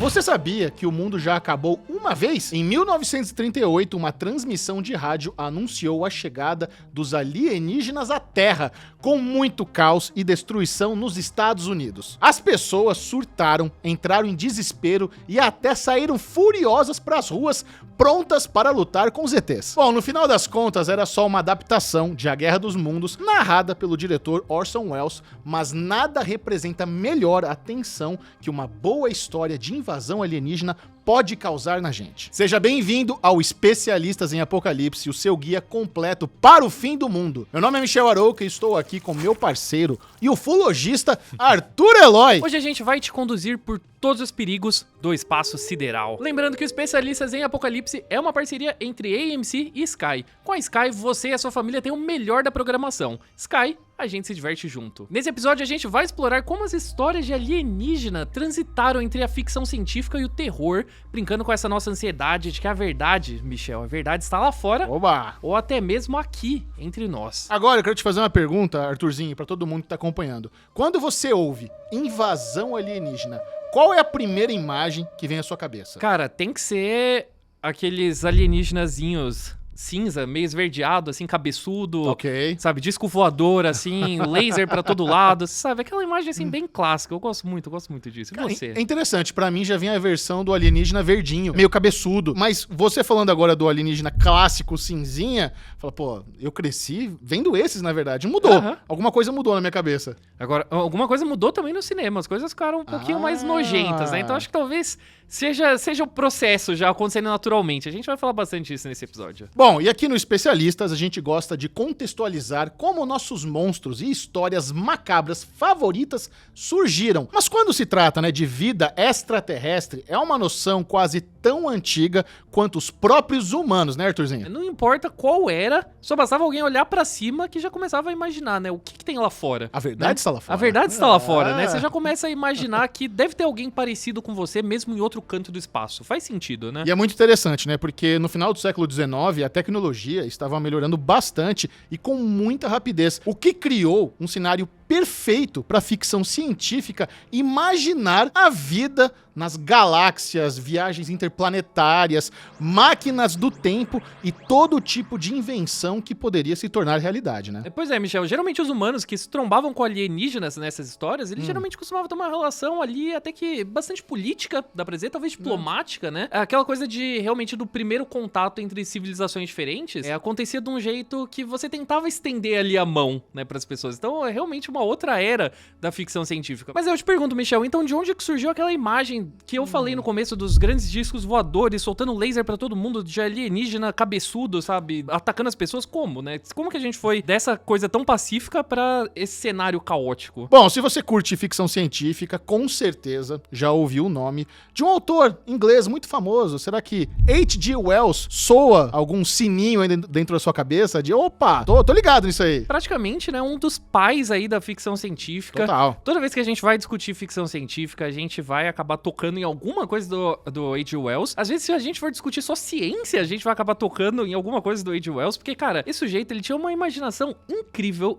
Você sabia que o mundo já acabou uma vez? Em 1938, uma transmissão de rádio anunciou a chegada dos alienígenas à Terra, com muito caos e destruição nos Estados Unidos. As pessoas surtaram, entraram em desespero e até saíram furiosas para as ruas, prontas para lutar com os ETs. Bom, no final das contas, era só uma adaptação de A Guerra dos Mundos, narrada pelo diretor Orson Welles, mas nada representa melhor a tensão que uma boa história de invasão alienígena pode causar na gente. Seja bem-vindo ao Especialistas em Apocalipse, o seu guia completo para o fim do mundo. Meu nome é Michel Arouca e estou aqui com meu parceiro e ufologista Arthur Eloy. Hoje a gente vai te conduzir por todos os perigos do espaço sideral. Lembrando que o Especialistas em Apocalipse é uma parceria entre AMC e Sky. Com a Sky, você e a sua família têm o melhor da programação. Sky, a gente se diverte junto. Nesse episódio a gente vai explorar como as histórias de alienígena transitaram entre a ficção científica e o terror, brincando com essa nossa ansiedade de que a verdade, Michel, a verdade está lá fora. Oba! Ou até mesmo aqui, entre nós. Agora eu quero te fazer uma pergunta, Arthurzinho, para todo mundo que tá acompanhando. Quando você ouve invasão alienígena, qual é a primeira imagem que vem à sua cabeça? Cara, tem que ser aqueles alienígenazinhos cinza, meio esverdeado, assim, cabeçudo, Ok. sabe, disco voador, assim, laser pra todo lado, sabe, aquela imagem, assim, bem clássica, eu gosto muito disso. E Cara, você? é interessante, pra mim já vem a versão do alienígena verdinho, meio cabeçudo, mas você falando agora do alienígena clássico cinzinha, fala, pô, eu cresci vendo esses, na verdade, mudou, Aham. alguma coisa mudou na minha cabeça. Agora, alguma coisa mudou também no cinema, as coisas ficaram um pouquinho mais nojentas, né, então acho que talvez seja o processo já acontecendo naturalmente, a gente vai falar bastante disso nesse episódio. Bom, e aqui no Especialistas a gente gosta de contextualizar como nossos monstros e histórias macabras favoritas surgiram. Mas quando se trata, de vida extraterrestre, é uma noção quase tão antiga quanto os próprios humanos, né, Arthurzinho? Não importa qual era, só bastava alguém olhar pra cima que já começava a imaginar, né, o que tem lá fora. A verdade está lá fora. A verdade está lá fora, né? Você já começa a imaginar que deve ter alguém parecido com você, mesmo em outro canto do espaço. Faz sentido, né? E é muito interessante, né? Porque no final do século XIX, a tecnologia estava melhorando bastante e com muita rapidez, o que criou um cenário perfeito para a ficção científica imaginar a vida nas galáxias, viagens interplanetárias, máquinas do tempo e todo tipo de invenção que poderia se tornar realidade, né? Pois é, Michel, geralmente os humanos que se trombavam com alienígenas nessas histórias, eles geralmente costumavam ter uma relação ali até que bastante política, dá pra dizer, talvez diplomática, né? Aquela coisa de, realmente, do primeiro contato entre civilizações diferentes, acontecia de um jeito que você tentava estender ali a mão, né, pras pessoas. Então, é realmente uma outra era da ficção científica. Mas eu te pergunto, Michel, então de onde é que surgiu aquela imagem que eu falei no começo dos grandes discos voadores, soltando laser pra todo mundo, de alienígena cabeçudo, sabe, atacando as pessoas? Como, né? Como que a gente foi dessa coisa tão pacífica pra esse cenário caótico? Bom, se você curte ficção científica, com certeza já ouviu o nome de um autor inglês muito famoso. Será que H.G. Wells soa algum sininho aí dentro da sua cabeça de, opa, tô ligado nisso aí? Praticamente, né, um dos pais aí da ficção científica. Total. Toda vez que a gente vai discutir ficção científica, a gente vai acabar tocando em alguma coisa do H.G. Wells. Às vezes, se a gente for discutir só ciência, a gente vai acabar tocando em alguma coisa do H.G. Wells, porque, cara, esse sujeito, ele tinha uma imaginação incrível,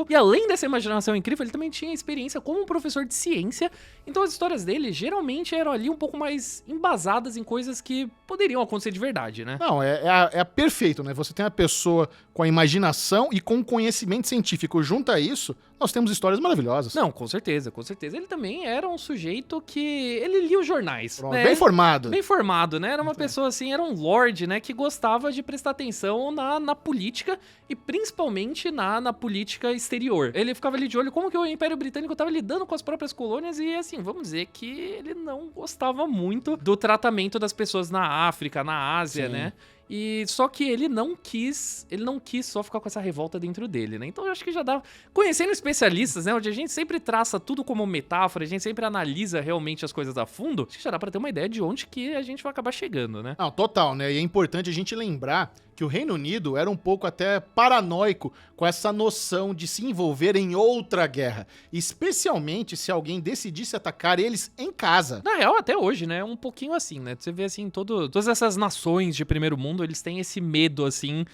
e além dessa imaginação incrível, ele também tinha experiência como um professor de ciência, então as histórias dele, geralmente, eram ali um pouco mais embasadas em coisas que poderiam acontecer de verdade, né? Não, é perfeito, né? Você tem uma pessoa com a imaginação e com conhecimento científico. Junto a isso, nós temos histórias maravilhosas. Não, com certeza, com certeza. Ele também era um sujeito que... ele lia os jornais, Pronto, né? bem formado. Bem formado, né? Era uma pessoa assim, era um lord, né? Que gostava de prestar atenção na política e principalmente na política exterior. Ele ficava ali de olho como que o Império Britânico estava lidando com as próprias colônias e, assim, vamos dizer que ele não gostava muito do tratamento das pessoas na África, na Ásia, Sim. né? E só que ele não quis só ficar com essa revolta dentro dele, né? Então eu acho que já dá... Conhecendo especialistas, né? Onde a gente sempre traça tudo como metáfora, a gente sempre analisa realmente as coisas a fundo, acho que já dá pra ter uma ideia de onde que a gente vai acabar chegando, né? Não, total, né? E é importante a gente lembrar que o Reino Unido era um pouco até paranoico com essa noção de se envolver em outra guerra, especialmente se alguém decidisse atacar eles em casa. Na real, até hoje, né? É um pouquinho assim, né? Você vê, assim, todas essas nações de primeiro mundo, eles têm esse medo, assim,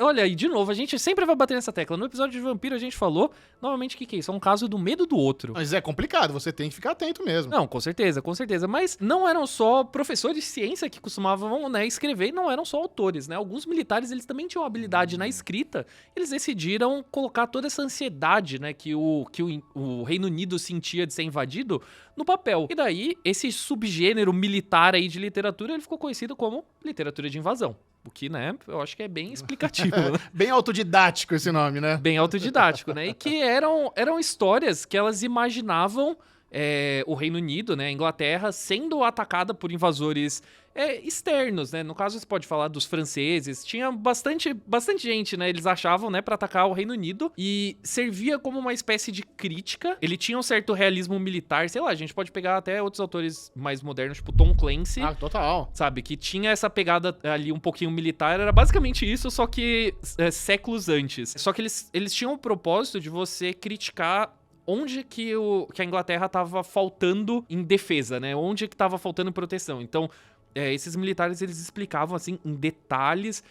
Olha, e de novo, a gente sempre vai bater nessa tecla. No episódio de vampiro a gente falou, novamente, o que é isso? É um caso do medo do outro. Mas é complicado, você tem que ficar atento mesmo. Não, com certeza. Mas não eram só professores de ciência que costumavam, né, escrever, e não eram só autores, né? Alguns militares, eles também tinham habilidade na escrita. Eles decidiram colocar toda essa ansiedade, né, que o Reino Unido sentia de ser invadido no papel. E daí, esse subgênero militar aí de literatura, ele ficou conhecido como literatura de invasão. O que, né, eu acho que é bem explicativo. Né? Bem autodidático esse nome, né? Bem autodidático, né? E que eram histórias que elas imaginavam o Reino Unido, né, a Inglaterra, sendo atacada por invasores externos, né? No caso, você pode falar dos franceses. Tinha bastante gente, né? Eles achavam, né, pra atacar o Reino Unido. E servia como uma espécie de crítica. Ele tinha um certo realismo militar. Sei lá, a gente pode pegar até outros autores mais modernos, tipo Tom Clancy. Ah, total. Sabe? Que tinha essa pegada ali um pouquinho militar. Era basicamente isso, só que séculos antes. Só que eles tinham o propósito de você criticar onde que a Inglaterra tava faltando em defesa, né? Onde que tava faltando em proteção. Então, esses militares, eles explicavam, assim, em detalhes,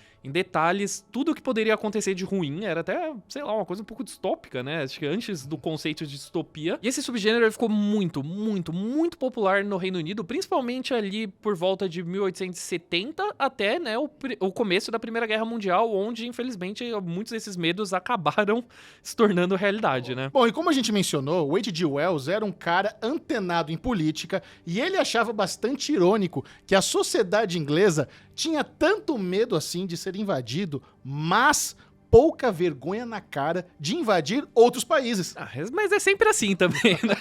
tudo o que poderia acontecer de ruim. Era até, sei lá, uma coisa um pouco distópica, né? Acho que antes do conceito de distopia. E esse subgênero ficou muito, muito, muito popular no Reino Unido, principalmente ali por volta de 1870 até, né, o começo da Primeira Guerra Mundial, onde, infelizmente, muitos desses medos acabaram se tornando realidade, né? Bom, e como a gente mencionou, o H.G. Wells era um cara antenado em política e ele achava bastante irônico que a sociedade inglesa tinha tanto medo assim de ser invadido, mas pouca vergonha na cara de invadir outros países. Mas é sempre assim também, né?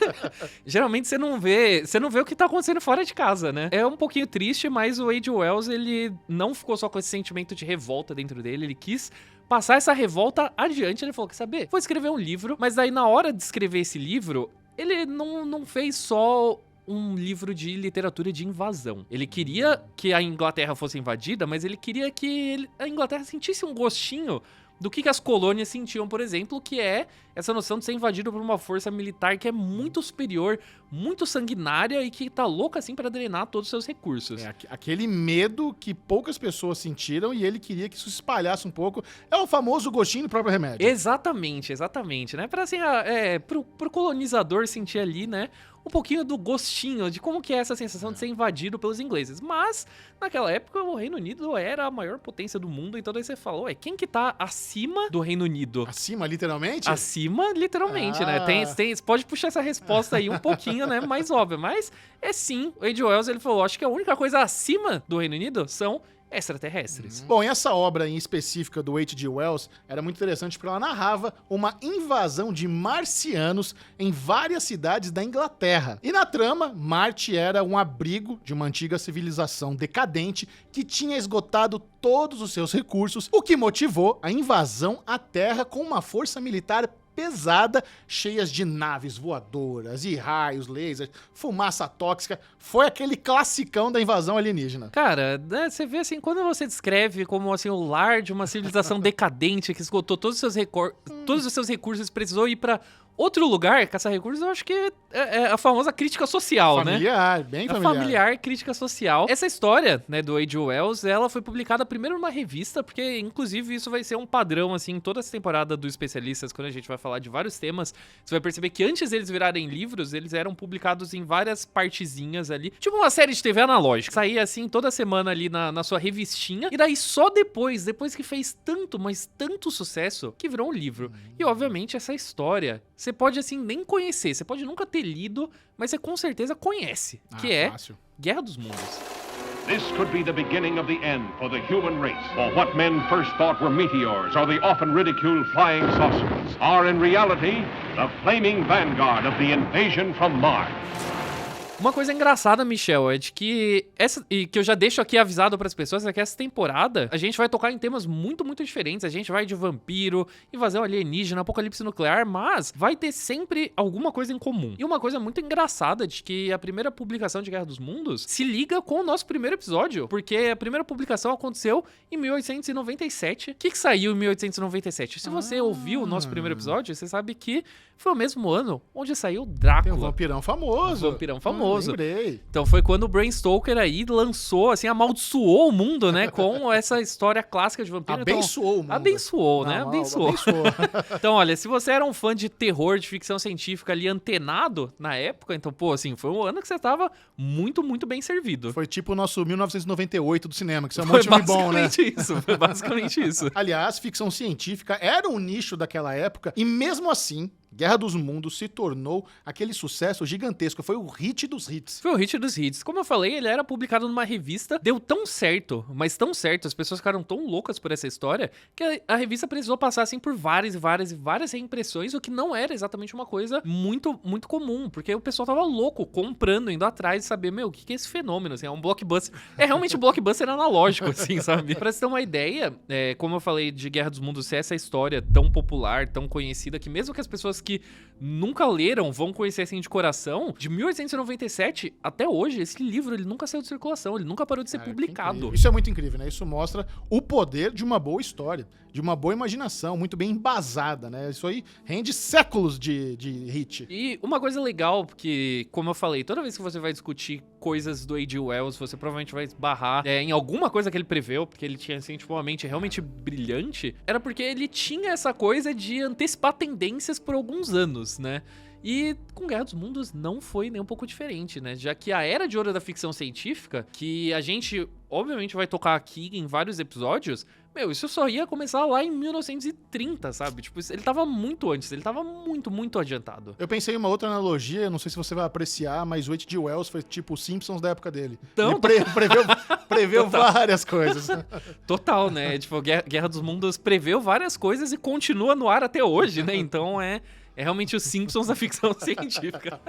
Geralmente você não vê o que tá acontecendo fora de casa, né? É um pouquinho triste, mas o H.G. Wells, ele não ficou só com esse sentimento de revolta dentro dele, ele quis passar essa revolta adiante. Ele falou, quer saber? Vou escrever um livro, mas daí na hora de escrever esse livro, ele não fez só um livro de literatura de invasão. Ele queria que a Inglaterra fosse invadida, mas ele queria que a Inglaterra sentisse um gostinho do que as colônias sentiam, por exemplo, que é essa noção de ser invadido por uma força militar que é muito superior, muito sanguinária e que tá louca, assim, pra drenar todos os seus recursos. Aquele medo que poucas pessoas sentiram e ele queria que isso se espalhasse um pouco. É o famoso gostinho do próprio remédio. Exatamente, né? Pra, assim, pro colonizador sentir ali, né, um pouquinho do gostinho de como que é essa sensação de ser invadido pelos ingleses. Mas, naquela época, o Reino Unido era a maior potência do mundo, então daí você falou, quem que tá acima do Reino Unido? Acima, literalmente? Acima, literalmente, né? Você pode puxar essa resposta aí um pouquinho, né, mais óbvia, mas sim, o H.G. Wells, ele falou, acho que a única coisa acima do Reino Unido são extraterrestres. Bom, e essa obra em específica do H.G. Wells era muito interessante porque ela narrava uma invasão de marcianos em várias cidades da Inglaterra. E na trama, Marte era um abrigo de uma antiga civilização decadente que tinha esgotado todos os seus recursos, o que motivou a invasão à Terra com uma força militar pesada, cheias de naves voadoras e raios, lasers, fumaça tóxica. Foi aquele classicão da invasão alienígena. Cara, né, você vê assim, quando você descreve como assim o lar de uma civilização decadente que esgotou todos os seus recursos, precisou ir pra outro lugar caçar recursos, eu acho que é a famosa crítica social, familiar, né? Bem familiar. A familiar crítica social. Essa história, né, do H.G. Wells, ela foi publicada primeiro numa revista, porque, inclusive, isso vai ser um padrão, assim, em toda essa temporada do Especialistas, quando a gente vai falar de vários temas, você vai perceber que antes deles virarem livros, eles eram publicados em várias partezinhas ali, tipo uma série de TV analógica. Saía, assim, toda semana ali na sua revistinha, e daí só depois que fez tanto, mas tanto sucesso, que virou um livro. E, obviamente, essa história você pode, assim, nem conhecer, você pode nunca ter lido, mas você com certeza conhece, que é fácil. Guerra dos Mundos. This could be the beginning of the end for the human race. For what men first thought were meteors or the often ridiculed flying saucers are in reality the flaming vanguard of the invasion from Mars. Uma coisa engraçada, Michel, é de que que eu já deixo aqui avisado para as pessoas, é que essa temporada a gente vai tocar em temas muito, muito diferentes. A gente vai de vampiro, invasão alienígena, apocalipse nuclear, mas vai ter sempre alguma coisa em comum. E uma coisa muito engraçada de que a primeira publicação de Guerra dos Mundos se liga com o nosso primeiro episódio, porque a primeira publicação aconteceu em 1897. O que saiu em 1897? Se você ouviu o nosso primeiro episódio, você sabe que foi o mesmo ano onde saiu Drácula. Tem um vampirão famoso. famoso. Lembrei. Então foi quando o Bram Stoker aí lançou, assim, amaldiçoou o mundo, né, com essa história clássica de vampiro. Abençoou o mundo. Abençoou, né? Não, Abençoou. Então, olha, se você era um fã de terror, de ficção científica ali antenado na época, então, pô, assim, foi um ano que você tava muito, muito bem servido. Foi tipo o nosso 1998 do cinema, que isso é um Foi monte de filme bom, né? foi basicamente isso. Aliás, ficção científica era um nicho daquela época e mesmo assim, Guerra dos Mundos se tornou aquele sucesso gigantesco. Foi o hit dos hits. Foi o hit dos hits. Como eu falei, ele era publicado numa revista, deu tão certo, mas tão certo, as pessoas ficaram tão loucas por essa história, que a revista precisou passar, assim, por várias reimpressões, o que não era exatamente uma coisa muito, muito comum, porque o pessoal tava louco, comprando, indo atrás de saber, meu, o que é esse fenômeno, assim, é um blockbuster. É realmente um blockbuster analógico, assim, sabe? Pra você ter uma ideia, como eu falei de Guerra dos Mundos ser essa história tão popular, tão conhecida, que mesmo que as pessoas que nunca leram vão conhecer assim de coração, de 1897 até hoje, esse livro ele nunca saiu de circulação, ele nunca parou de ser publicado. Isso é muito incrível, né? Isso mostra o poder de uma boa história, de uma boa imaginação, muito bem embasada, né? Isso aí rende séculos de hit. E uma coisa legal, porque, como eu falei, toda vez que você vai discutir coisas do A.G. Wells, você provavelmente vai esbarrar em alguma coisa que ele preveu, porque ele tinha, assim, tipo, uma mente realmente brilhante, era porque ele tinha essa coisa de antecipar tendências por alguns anos, né? E com Guerra dos Mundos não foi nem um pouco diferente, né? Já que a era de ouro da ficção científica, que a gente obviamente vai tocar aqui em vários episódios, meu, isso só ia começar lá em 1930, sabe? Tipo, ele tava muito antes, ele tava muito, muito adiantado. Eu pensei em uma outra analogia, não sei se você vai apreciar, mas o H.G. Wells foi tipo o Simpsons da época dele. Então, ele preveu várias coisas. Total, né? Tipo, Guerra dos Mundos preveu várias coisas e continua no ar até hoje, né? Então é realmente os Simpsons da ficção científica.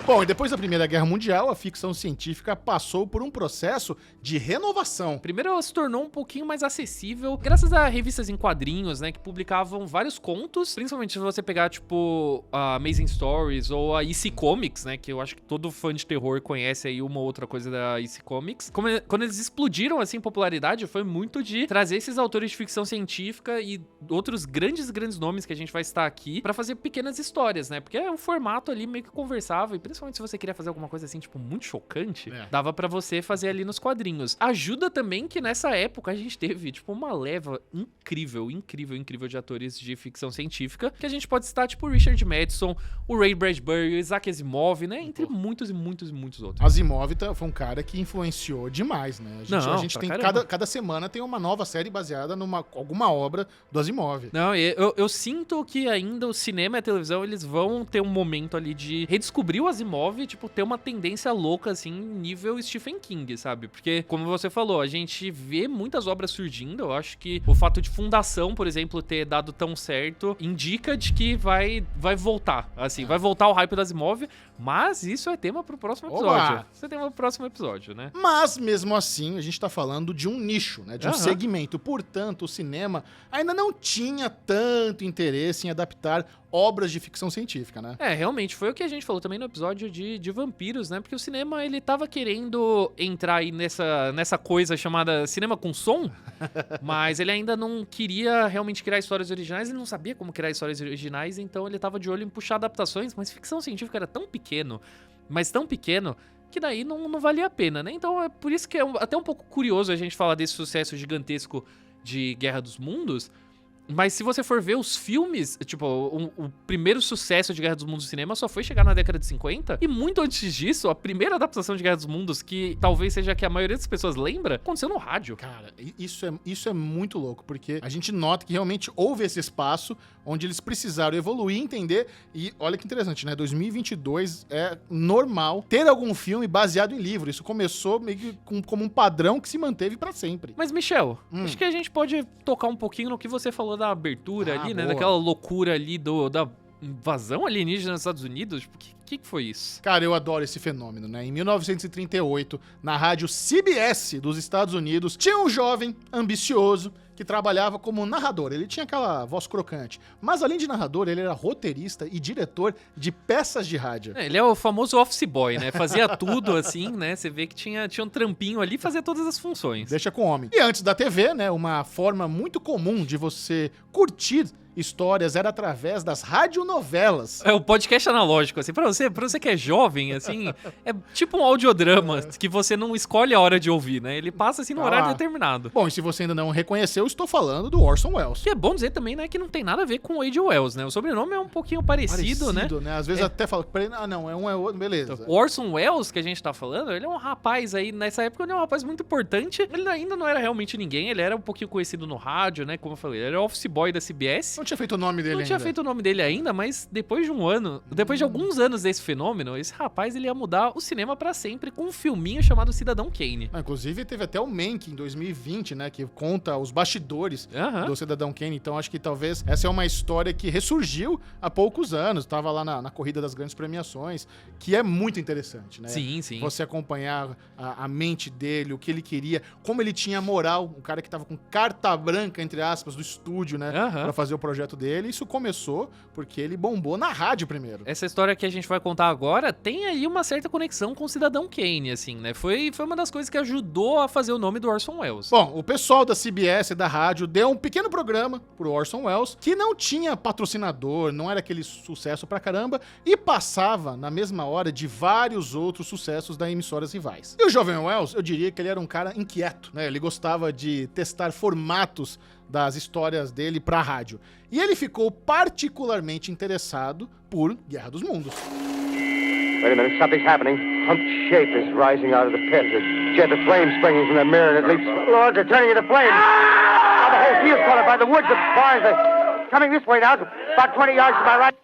Bom, e depois da Primeira Guerra Mundial, a ficção científica passou por um processo de renovação. Primeiro, ela se tornou um pouquinho mais acessível, graças a revistas em quadrinhos, né, que publicavam vários contos, principalmente se você pegar, tipo, a Amazing Stories ou a EC Comics, né, que eu acho que todo fã de terror conhece aí uma ou outra coisa da EC Comics. Quando eles explodiram, assim, em popularidade, foi muito de trazer esses autores de ficção científica e outros grandes nomes que a gente vai citar aqui pra fazer pequenas histórias, né? Porque o formato ali meio que conversava, e principalmente se você queria fazer alguma coisa assim, tipo, muito chocante, dava pra você fazer ali nos quadrinhos. Ajuda também que nessa época a gente teve, tipo, uma leva incrível de atores de ficção científica, que a gente pode citar, tipo, o Richard Madison, o Ray Bradbury, o Isaac Asimov, né? Entre muitos outros. Asimov foi um cara que influenciou demais, né? A gente tem, cada semana tem uma nova série baseada numa alguma obra do Asimov. Não, eu sinto que ainda o cinema e a televisão, eles vão ter um momento ali de redescobrir o Asimov, tipo, ter uma tendência louca, assim, nível Stephen King, sabe? Porque, como você falou, a gente vê muitas obras surgindo, eu acho que o fato de Fundação, por exemplo, ter dado tão certo, indica de que vai voltar, assim, vai voltar o hype do Asimov, mas isso é tema pro próximo episódio. Oba! Isso é tema pro próximo episódio, né? Mas, mesmo assim, a gente tá falando de um nicho, né? De um segmento. Portanto, o cinema ainda não tinha tanto interesse em adaptar obras de ficção científica, né? Realmente, foi o que a gente falou também no episódio de vampiros, né? Porque o cinema, ele tava querendo entrar aí nessa coisa chamada cinema com som, mas ele ainda não queria realmente criar histórias originais, ele não sabia como criar histórias originais, então ele tava de olho em puxar adaptações, mas ficção científica era tão pequeno, mas tão pequeno, que daí não valia a pena, né? Então é por isso que é até um pouco curioso a gente falar desse sucesso gigantesco de Guerra dos Mundos. Mas se você for ver os filmes, tipo, o primeiro sucesso de Guerra dos Mundos no cinema só foi chegar na década de 50. E muito antes disso, a primeira adaptação de Guerra dos Mundos, que talvez seja a que a maioria das pessoas lembra, aconteceu no rádio. Cara, isso é muito louco, porque a gente nota que realmente houve esse espaço onde eles precisaram evoluir, entender. E olha que interessante, né? 2022 é normal ter algum filme baseado em livro. Isso começou meio que como um padrão que se manteve pra sempre. Mas, Michel, acho que a gente pode tocar um pouquinho no que você falou da abertura ali, né? Boa. Daquela loucura ali da invasão alienígena nos Estados Unidos. Tipo, o que foi isso? Cara, eu adoro esse fenômeno, né? Em 1938, na rádio CBS dos Estados Unidos, tinha um jovem ambicioso que trabalhava como narrador. Ele tinha aquela voz crocante. Mas além de narrador, ele era roteirista e diretor de peças de rádio. Ele é o famoso office boy, né? Fazia tudo assim, né? Você vê que tinha um trampinho ali e fazia todas as funções. Deixa com o homem. E antes da TV, né? Uma forma muito comum de você curtir histórias era através das radionovelas. É o podcast analógico, assim, pra você que é jovem, assim, é tipo um audiodrama que você não escolhe a hora de ouvir, né? Ele passa, assim, no horário determinado. Bom, e se você ainda não reconheceu, estou falando do Orson Welles. Que é bom dizer também, né, que não tem nada a ver com o H.G. Wells, né? O sobrenome é um pouquinho parecido, né? Às vezes até fala, não, é um, é outro, beleza. O Orson Welles, que a gente tá falando, ele é um rapaz aí, nessa época ele é um rapaz muito importante. Ele ainda não era realmente ninguém, ele era um pouquinho conhecido no rádio, né? Como eu falei, ele era o office boy da CBS. Não tinha feito o nome dele ainda. Não tinha feito o nome dele ainda, mas depois de um ano, depois de alguns anos desse fenômeno, esse rapaz ele ia mudar o cinema pra sempre com um filminho chamado Cidadão Kane. Inclusive teve até o Mank em 2020, né? Que conta os bastidores do Cidadão Kane. Então acho que talvez essa é uma história que ressurgiu há poucos anos. Tava lá na corrida das grandes premiações, que é muito interessante, né? Sim, sim. Você acompanhar a mente dele, o que ele queria, como ele tinha moral, um cara que tava com carta branca, entre aspas, do estúdio, né? Pra fazer o projeto dele. Isso começou porque ele bombou na rádio primeiro. Essa história que a gente vai contar agora tem aí uma certa conexão com o Cidadão Kane, assim, né? Foi uma das coisas que ajudou a fazer o nome do Orson Welles. Bom, o pessoal da CBS e da rádio deu um pequeno programa pro Orson Welles, que não tinha patrocinador, não era aquele sucesso pra caramba, e passava na mesma hora de vários outros sucessos da emissoras rivais. E o jovem Welles, eu diria que ele era um cara inquieto, né? Ele gostava de testar formatos das histórias dele pra rádio. E ele ficou particularmente interessado por Guerra dos Mundos. Wait a minute, something's happening. Humped shape is rising out of the pit. A jet of flame springing from the mirror, and it leaps. Lord, they're turning into flames. Now the whole field's caught up by the woods, the barns. They're coming this way now, about 20 yards to my right.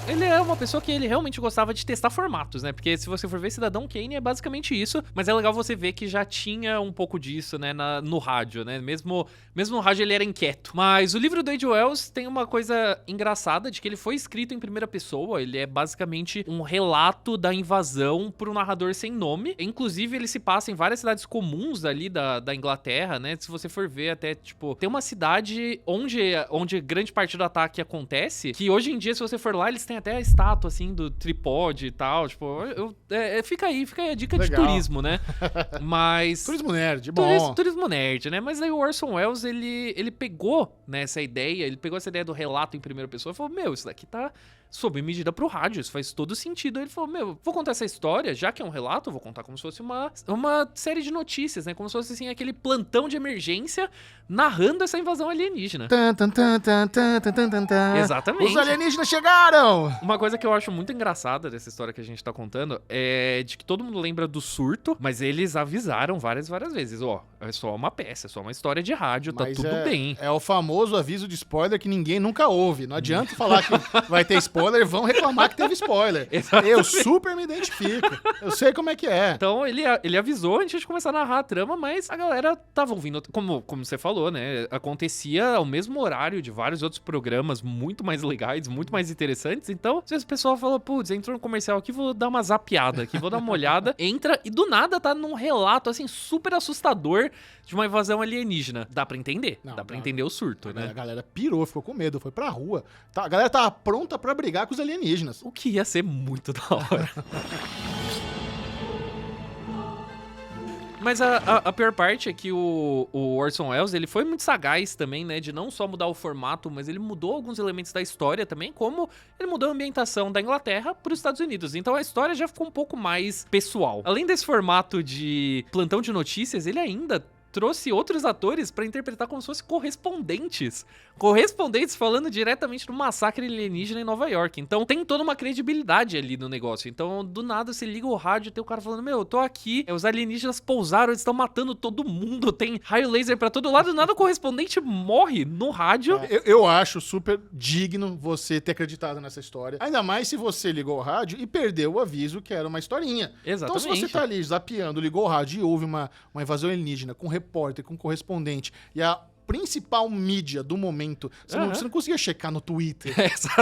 Ele é uma pessoa que ele realmente gostava de testar formatos, né? Porque se você for ver Cidadão Kane é basicamente isso, mas é legal você ver que já tinha um pouco disso, né, no rádio, né? Mesmo no rádio ele era inquieto. Mas o livro do H.G. Wells tem uma coisa engraçada de que ele foi escrito em primeira pessoa, ele é basicamente um relato da invasão por um narrador sem nome. Inclusive ele se passa em várias cidades comuns ali da Inglaterra, né? Se você for ver até, tipo, tem uma cidade onde grande parte do ataque acontece, que hoje em dia se você for lá eles têm até a estátua, assim, do tripode e tal, tipo, fica aí a dica de turismo, né? Mas... Turismo nerd, bom. Turismo nerd, né? Mas aí o Orson Welles, ele pegou, né, essa ideia, ele pegou essa ideia do relato em primeira pessoa e falou, isso daqui tá sob medida pro rádio, isso faz todo sentido. Aí ele falou, vou contar essa história, já que é um relato, eu vou contar como se fosse uma série de notícias, né? Como se fosse, assim, aquele plantão de emergência narrando essa invasão alienígena. Exatamente. Os alienígenas chegaram! Uma coisa que eu acho muito engraçada dessa história que a gente tá contando é de que todo mundo lembra do surto, mas eles avisaram várias vezes, é só uma peça, é só uma história de rádio, tá tudo bem. É o famoso aviso de spoiler que ninguém nunca ouve. Não adianta falar que vai ter spoiler, vão reclamar que teve spoiler. Exatamente. Eu super me identifico. Eu sei como é que é. Então ele avisou antes de começar a narrar a trama, mas a galera tava ouvindo, como você falou, né? Acontecia ao mesmo horário de vários outros programas muito mais legais, muito mais interessantes. Então, às vezes o pessoal fala, putz, entrou no comercial aqui, vou dar uma zapeada aqui, vou dar uma olhada. Entra e do nada tá num relato, assim, super assustador de uma invasão alienígena. Dá pra entender. Dá pra entender o surto, né? A galera pirou, ficou com medo, foi pra rua. A galera tava pronta pra brigar com os alienígenas. O que ia ser muito da hora. Mas a pior parte é que o Orson Welles, ele foi muito sagaz também, né, de não só mudar o formato, mas ele mudou alguns elementos da história também, como ele mudou a ambientação da Inglaterra para os Estados Unidos. Então a história já ficou um pouco mais pessoal. Além desse formato de plantão de notícias, ele ainda trouxe outros atores pra interpretar como se fossem correspondentes. Correspondentes falando diretamente do massacre alienígena em Nova York. Então tem toda uma credibilidade ali no negócio. Então do nada você liga o rádio e tem o cara falando, eu tô aqui, os alienígenas pousaram, eles estão matando todo mundo, tem raio laser pra todo lado, do nada o correspondente morre no rádio. Eu acho super digno você ter acreditado nessa história. Ainda mais se você ligou o rádio e perdeu o aviso que era uma historinha. Exatamente. Então se você tá ali zapeando, ligou o rádio e houve uma invasão alienígena com repórter, com correspondente, e a principal mídia do momento, você não conseguia checar no Twitter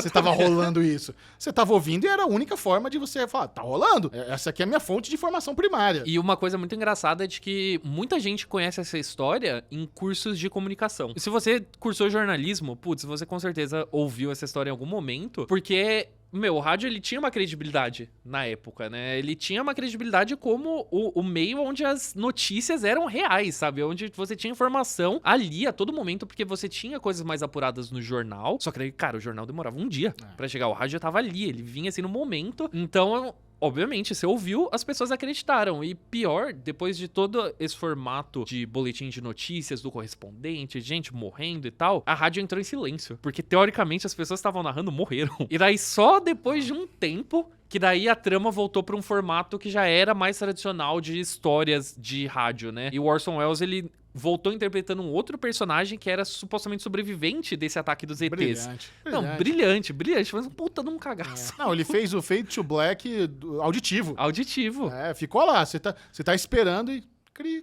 se tava rolando isso. Você tava ouvindo e era a única forma de você falar, tá rolando? Essa aqui é a minha fonte de informação primária. E uma coisa muito engraçada é de que muita gente conhece essa história em cursos de comunicação. E se você cursou jornalismo, putz, você com certeza ouviu essa história em algum momento, porque o rádio, ele tinha uma credibilidade na época, né? Ele tinha uma credibilidade como o meio onde as notícias eram reais, sabe? Onde você tinha informação ali a todo momento, porque você tinha coisas mais apuradas no jornal. Só que daí, cara, o jornal demorava um dia pra chegar. O rádio já tava ali, ele vinha assim no momento. Então, obviamente, você ouviu, as pessoas acreditaram. E pior, depois de todo esse formato de boletim de notícias, do correspondente, gente morrendo e tal, a rádio entrou em silêncio. Porque, teoricamente, as pessoas que estavam narrando morreram. E daí, só depois de um tempo, que daí a trama voltou pra um formato que já era mais tradicional de histórias de rádio, né? E o Orson Welles, ele voltou interpretando um outro personagem que era supostamente sobrevivente desse ataque dos ETs. Brilhante. Não, brilhante, mas um puta de um cagaço. Não, ele fez o Fade to Black auditivo. Auditivo. Ficou lá, você tá esperando e cri.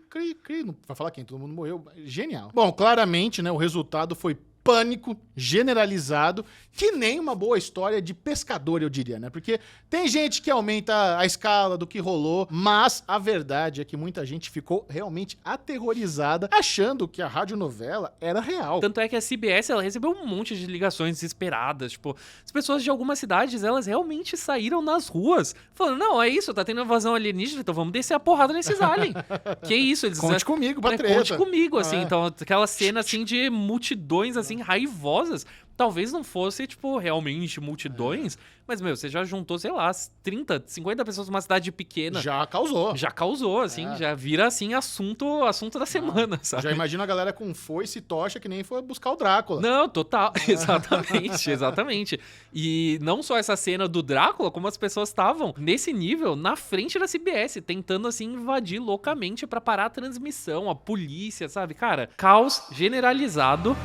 Não vai falar quem? Todo mundo morreu. Genial. Bom, claramente, né, o resultado foi pânico generalizado, que nem uma boa história de pescador, eu diria, né? Porque tem gente que aumenta a escala do que rolou, mas a verdade é que muita gente ficou realmente aterrorizada, achando que a radionovela era real. Tanto é que a CBS, ela recebeu um monte de ligações desesperadas, tipo, as pessoas de algumas cidades, elas realmente saíram nas ruas, falando, não, é isso, tá tendo invasão alienígena, então vamos descer a porrada nesses aliens. Que isso, eles... Conte comigo pra treta. Conte comigo, assim, então, aquela cena, assim, de multidões, assim, raivosas, talvez não fosse, tipo, realmente multidões, mas, você já juntou, sei lá, 30, 50 pessoas numa cidade pequena. Já causou, assim, já vira, assim, assunto da semana, sabe? Já imagina a galera com foice e tocha que nem foi buscar o Drácula. Não, total, exatamente. E não só essa cena do Drácula, como as pessoas estavam nesse nível, na frente da CBS, tentando, assim, invadir loucamente pra parar a transmissão, a polícia, sabe? Cara, caos generalizado.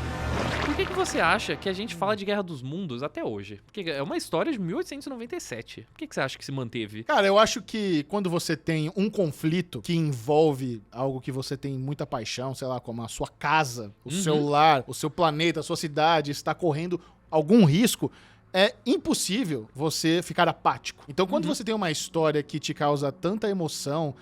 Por que você acha que a gente fala de Guerra dos Mundos até hoje? Porque é uma história de 1897. Por que você acha que se manteve? Cara, eu acho que quando você tem um conflito que envolve algo que você tem muita paixão, sei lá, como a sua casa, o seu lar, o seu planeta, a sua cidade, está correndo algum risco, é impossível você ficar apático. Então, quando você tem uma história que te causa tanta emoção,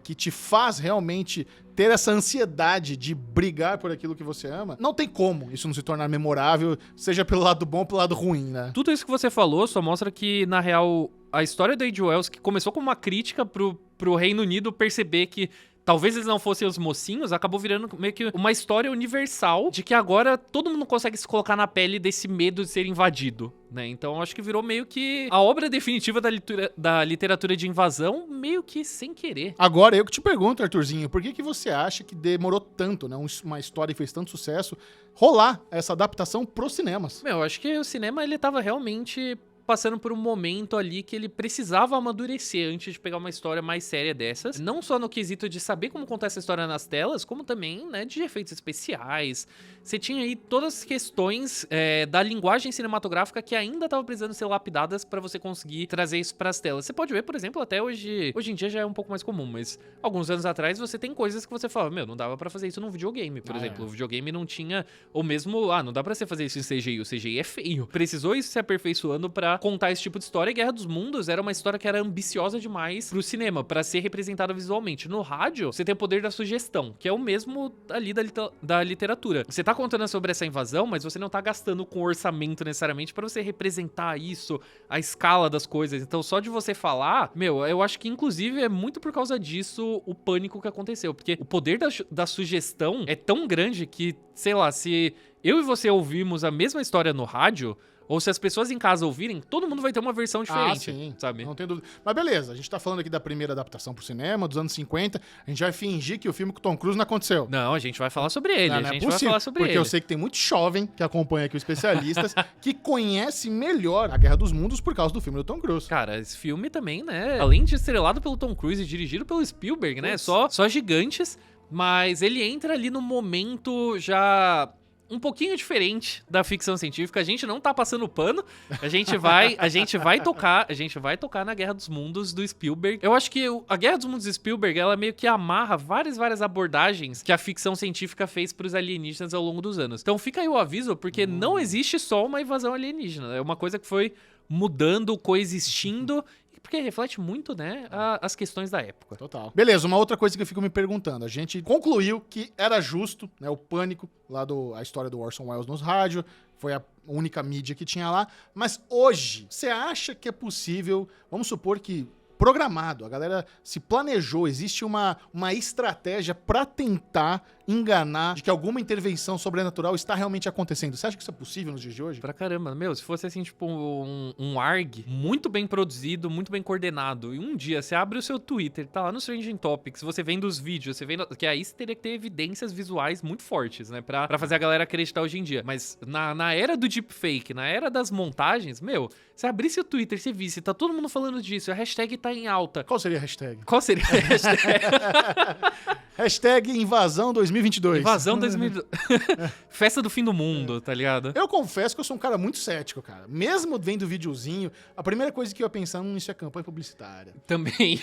que te faz realmente ter essa ansiedade de brigar por aquilo que você ama, não tem como isso não se tornar memorável, seja pelo lado bom ou pelo lado ruim, né? Tudo isso que você falou só mostra que, na real, a história do H.G. Wells, que começou como uma crítica pro Reino Unido perceber que talvez eles não fossem os mocinhos, acabou virando meio que uma história universal de que agora todo mundo consegue se colocar na pele desse medo de ser invadido, né? Então acho que virou meio que a obra definitiva da literatura de invasão, meio que sem querer. Agora eu que te pergunto, Arthurzinho, por que você acha que demorou tanto, né? Uma história que fez tanto sucesso, rolar essa adaptação pros cinemas? Eu acho que o cinema, ele tava realmente passando por um momento ali que ele precisava amadurecer antes de pegar uma história mais séria dessas. Não só no quesito de saber como contar essa história nas telas, como também, né, de efeitos especiais. Você tinha aí todas as questões da linguagem cinematográfica que ainda estavam precisando ser lapidadas pra você conseguir trazer isso pras telas. Você pode ver, por exemplo, até hoje em dia já é um pouco mais comum, mas alguns anos atrás você tem coisas que você fala, não dava pra fazer isso num videogame, por exemplo. O videogame não tinha, ou mesmo, não dá pra você fazer isso em CGI, o CGI é feio. Precisou isso se aperfeiçoando pra contar esse tipo de história, e Guerra dos Mundos era uma história que era ambiciosa demais pro cinema, pra ser representada visualmente. No rádio, você tem o poder da sugestão, que é o mesmo ali da literatura. Você tá contando sobre essa invasão, mas você não tá gastando com orçamento necessariamente pra você representar isso, a escala das coisas. Então, só de você falar, eu acho que inclusive é muito por causa disso o pânico que aconteceu, porque o poder da sugestão é tão grande que, sei lá, se eu e você ouvimos a mesma história no rádio, ou se as pessoas em casa ouvirem, todo mundo vai ter uma versão diferente, sim, sabe? Não tem dúvida. Mas beleza, a gente tá falando aqui da primeira adaptação pro cinema, dos anos 50, a gente vai fingir que o filme com o Tom Cruise não aconteceu. Não, a gente vai falar sobre ele, Vai falar sobre ele. Porque eu sei que tem muito jovem que acompanha aqui os especialistas, que conhece melhor a Guerra dos Mundos por causa do filme do Tom Cruise. Cara, esse filme também, né, além de estrelado pelo Tom Cruise e dirigido pelo Spielberg, né, só gigantes, mas ele entra ali no momento já um pouquinho diferente da ficção científica. A gente não tá passando pano. A gente vai tocar na Guerra dos Mundos do Spielberg. Eu acho que a Guerra dos Mundos do Spielberg, ela meio que amarra várias abordagens que a ficção científica fez pros alienígenas ao longo dos anos. Então fica aí o aviso, porque não existe só uma invasão alienígena. É uma coisa que foi mudando, coexistindo, porque reflete muito, né, as questões da época. Total. Beleza, uma outra coisa que eu fico me perguntando. A gente concluiu que era justo, né, o Pânico, lá a história do Orson Welles nos rádios, foi a única mídia que tinha lá. Mas hoje, você acha que é possível, vamos supor que programado, a galera se planejou, existe uma estratégia pra tentar enganar de que alguma intervenção sobrenatural está realmente acontecendo. Você acha que isso é possível nos dias de hoje? Pra caramba, meu, se fosse assim, tipo, um ARG muito bem produzido, muito bem coordenado, e um dia você abre o seu Twitter, tá lá no Trending Topics, você vendo os vídeos, você vendo, que aí você teria que ter evidências visuais muito fortes, né, pra fazer a galera acreditar hoje em dia. Mas na era do deepfake, na era das montagens, meu, você abrisse o Twitter, você visse, tá todo mundo falando disso, a hashtag tá em alta. Qual seria a hashtag? Qual seria a hashtag? Hashtag invasão 2022. Invasão 2022. Festa do fim do mundo, tá ligado? Eu confesso que eu sou um cara muito cético, cara. Mesmo vendo o videozinho, a primeira coisa que eu ia pensar, isso é campanha publicitária. Também,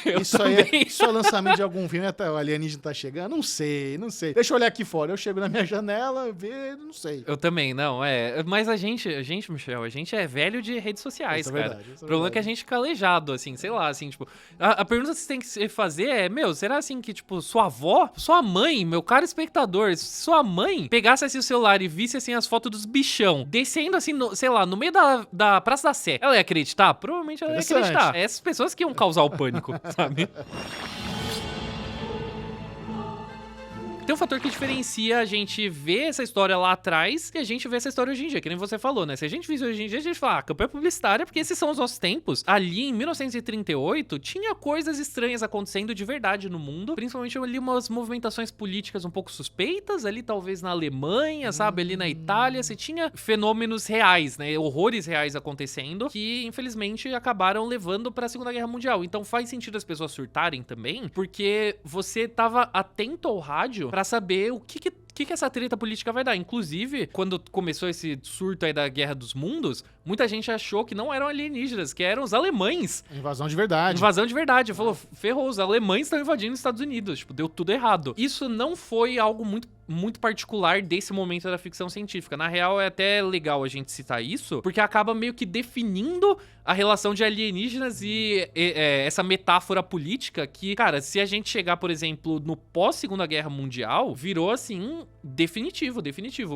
Isso é lançamento de algum filme, o alienígena tá chegando? Não sei. Deixa eu olhar aqui fora. Eu chego na minha janela, não sei. Eu também, não, Mas a gente, Michel, a gente é velho de redes sociais, Isso é cara. verdade, isso é O problema é verdade. que a gente fica aleijado, assim, sei lá, assim, tipo... A pergunta que você tem que fazer é, meu, será assim que, tipo, sua avó, sua mãe, meu caro espectador, se sua mãe pegasse assim o celular e visse, assim, as fotos dos bichão descendo, assim, sei lá, no meio da Praça da Sé, ela ia acreditar? Provavelmente ela ia acreditar. Essas pessoas que iam causar o pânico, sabe? Tem um fator que diferencia a gente ver essa história lá atrás e a gente ver essa história hoje em dia, que nem você falou, né? Se a gente visse hoje em dia, a gente fala, campanha publicitária, porque esses são os nossos tempos. Ali, em 1938, tinha coisas estranhas acontecendo de verdade no mundo, principalmente ali umas movimentações políticas um pouco suspeitas, ali talvez na Alemanha, sabe? Ali na Itália, você tinha fenômenos reais, né? Horrores reais acontecendo, que infelizmente acabaram levando pra Segunda Guerra Mundial. Então faz sentido as pessoas surtarem também, porque você tava atento ao rádio pra saber o que essa treta política vai dar. Inclusive, quando começou esse surto aí da Guerra dos Mundos, muita gente achou que não eram alienígenas, que eram os alemães. Invasão de verdade. Invasão de verdade. Falou, ferrou, os alemães estão invadindo os Estados Unidos. Tipo, deu tudo errado. Isso não foi algo muito particular desse momento da ficção científica. Na real, é até legal a gente citar isso, porque acaba meio que definindo a relação de alienígenas e essa metáfora política que, cara, se a gente chegar, por exemplo, no pós-Segunda Guerra Mundial, virou, assim, definitivo,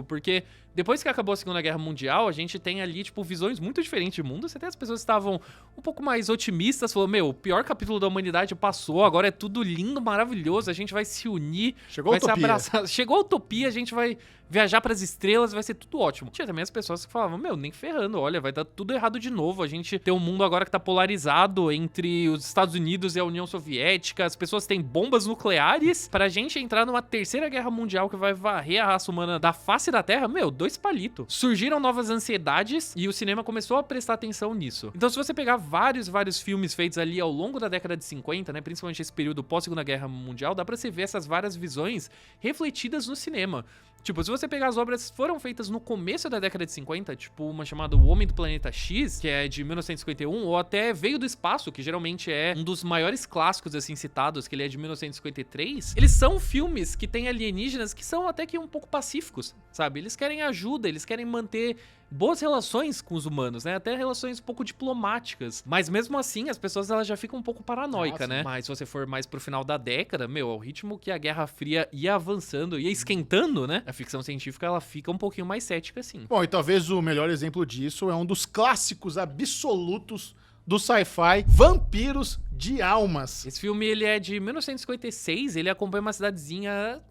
porque depois que acabou a Segunda Guerra Mundial, a gente tem ali, tipo, visões muito diferentes de mundo. Você tem as pessoas que estavam um pouco mais otimistas, falou, meu, o pior capítulo da humanidade passou, agora é tudo lindo, maravilhoso, a gente vai se unir, Chegou a vai se utopia. abraçar. Chegou a utopia, a gente vai viajar pras estrelas, vai ser tudo ótimo. Tinha também as pessoas que falavam, meu, nem ferrando, olha, vai dar tudo errado de novo, a gente tem um mundo agora que tá polarizado entre os Estados Unidos e a União Soviética, as pessoas têm bombas nucleares, pra gente entrar numa terceira guerra mundial que vai varrer a raça humana da face da Terra, meu, 2 palitos. Surgiram novas ansiedades e o cinema começou a prestar atenção nisso. Então, se você pegar vários filmes feitos ali ao longo da década de 50, né, principalmente esse período pós-Segunda Guerra Mundial, dá pra você ver essas várias visões refletidas no cinema. Tipo, se você pegar as obras que foram feitas no começo da década de 50, tipo uma chamada O Homem do Planeta X, que é de 1951, ou até Veio do Espaço, que geralmente é um dos maiores clássicos, assim, citados, que ele é de 1953, eles são filmes que têm alienígenas que são até que um pouco pacíficos, sabe? Eles querem ajuda, eles querem manter boas relações com os humanos, né? Até relações um pouco diplomáticas. Mas mesmo assim, as pessoas elas já ficam um pouco paranoicas, né? Mas se você for mais pro final da década, meu, ao ritmo que a Guerra Fria ia avançando, ia esquentando, né? A ficção científica, ela fica um pouquinho mais cética, assim. Bom, e talvez o melhor exemplo disso é um dos clássicos absolutos do sci-fi, Vampiros de Almas. Esse filme, ele é de 1956, ele acompanha uma cidadezinha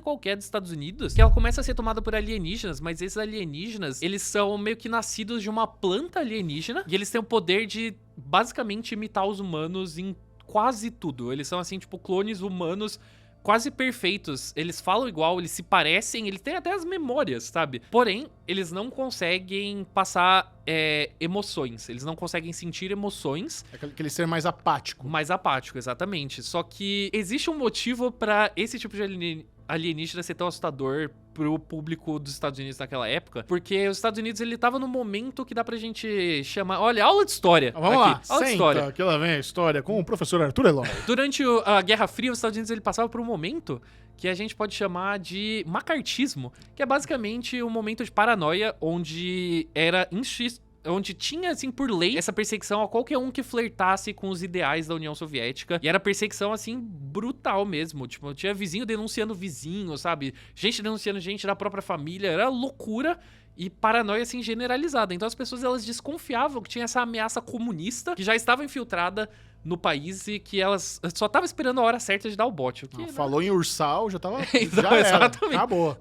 qualquer dos Estados Unidos, que ela começa a ser tomada por alienígenas, mas esses alienígenas, eles são meio que nascidos de uma planta alienígena, e eles têm o poder de, basicamente, imitar os humanos em quase tudo. Eles são, assim, tipo, clones humanos quase perfeitos. Eles falam igual, eles se parecem, eles têm até as memórias, sabe? Porém, eles não conseguem passar emoções. Eles não conseguem sentir emoções. É aquele ser mais apático. Mais apático, exatamente. Só que existe um motivo pra esse tipo de alienígena ser tão assustador pro público dos Estados Unidos naquela época, porque os Estados Unidos, ele tava num momento que dá pra gente chamar... Olha, aula de história. Vamos lá, aula de história. que lá vem a história com o professor Arthur Eloy. Durante a Guerra Fria, os Estados Unidos, ele passava por um momento que a gente pode chamar de macartismo, que é basicamente um momento de paranoia onde era onde tinha, assim, por lei, essa perseguição a qualquer um que flertasse com os ideais da União Soviética. E era perseguição, assim, brutal mesmo. Tipo, tinha vizinho denunciando vizinho, sabe? Gente denunciando gente da própria família. Era loucura e paranoia, assim, generalizada. Então as pessoas, elas desconfiavam que tinha essa ameaça comunista que já estava infiltrada no país e que elas só estavam esperando a hora certa de dar o bote. Falou em Ursal, já tava... Então, já era, exatamente. acabou.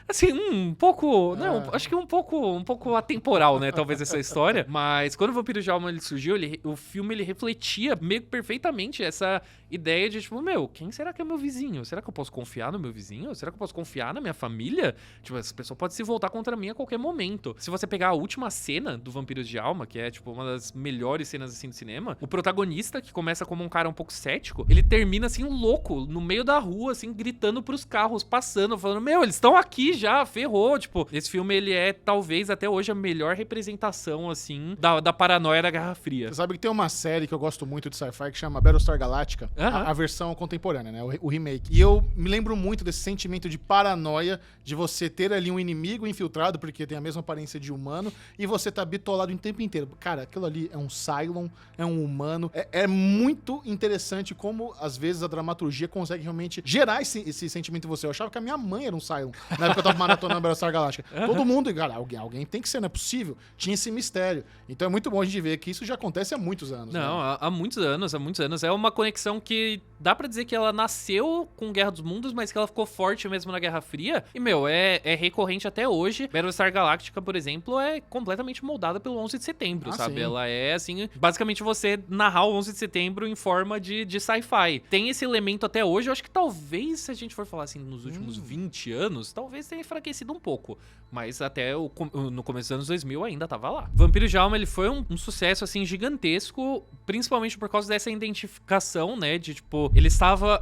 Assim, um pouco... Não, acho que um pouco atemporal, né? Talvez essa história. Mas quando o Vampiro de Alma ele surgiu, o filme ele refletia meio que perfeitamente essa ideia de, tipo, meu, quem será que é meu vizinho? Será que eu posso confiar no meu vizinho? Será que eu posso confiar na minha família? Tipo, essa pessoa pode se voltar contra mim a qualquer momento. Se você pegar a última cena do Vampiros de Alma, que é, tipo, uma das melhores cenas, assim, do cinema, o protagonista, que começa como um cara um pouco cético, ele termina, assim, louco, no meio da rua, assim, gritando pros carros passando, falando, meu, eles estão aqui já, ferrou. Tipo, esse filme, ele é, talvez, até hoje, a melhor representação, assim, da paranoia da Guerra Fria. Você sabe que tem uma série que eu gosto muito de sci-fi que chama Battlestar Galactica, a versão contemporânea, né? O remake. E eu me lembro muito desse sentimento de paranoia de você ter ali um inimigo infiltrado, porque tem a mesma aparência de humano, e você tá bitolado o tempo inteiro. Cara, aquilo ali é um Cylon, é um humano. É muito interessante como, às vezes, a dramaturgia consegue realmente gerar esse sentimento em você. Eu achava que a minha mãe era um Cylon, na época que eu tava maratonando Battlestar Galactica. Todo mundo, cara, alguém tem que ser, não é possível. Tinha esse mistério. Então é muito bom a gente ver que isso já acontece há muitos anos. Não, né? há muitos anos. É uma conexão que dá pra dizer que ela nasceu com Guerra dos Mundos, mas que ela ficou forte mesmo na Guerra Fria. E, meu, é recorrente até hoje. Battlestar Galactica, por exemplo, é completamente moldada pelo 11 de setembro, sabe? Sim. Ela é, assim, basicamente você narrar o 11 de setembro em forma de sci-fi. Tem esse elemento até hoje. Eu acho que talvez, se a gente for falar, assim, nos últimos 20 anos, talvez tenha enfraquecido um pouco. Mas até no começo dos anos 2000 ainda tava lá. Vampiro de Alma, ele foi um sucesso, assim, gigantesco, principalmente por causa dessa identificação, né, de, tipo,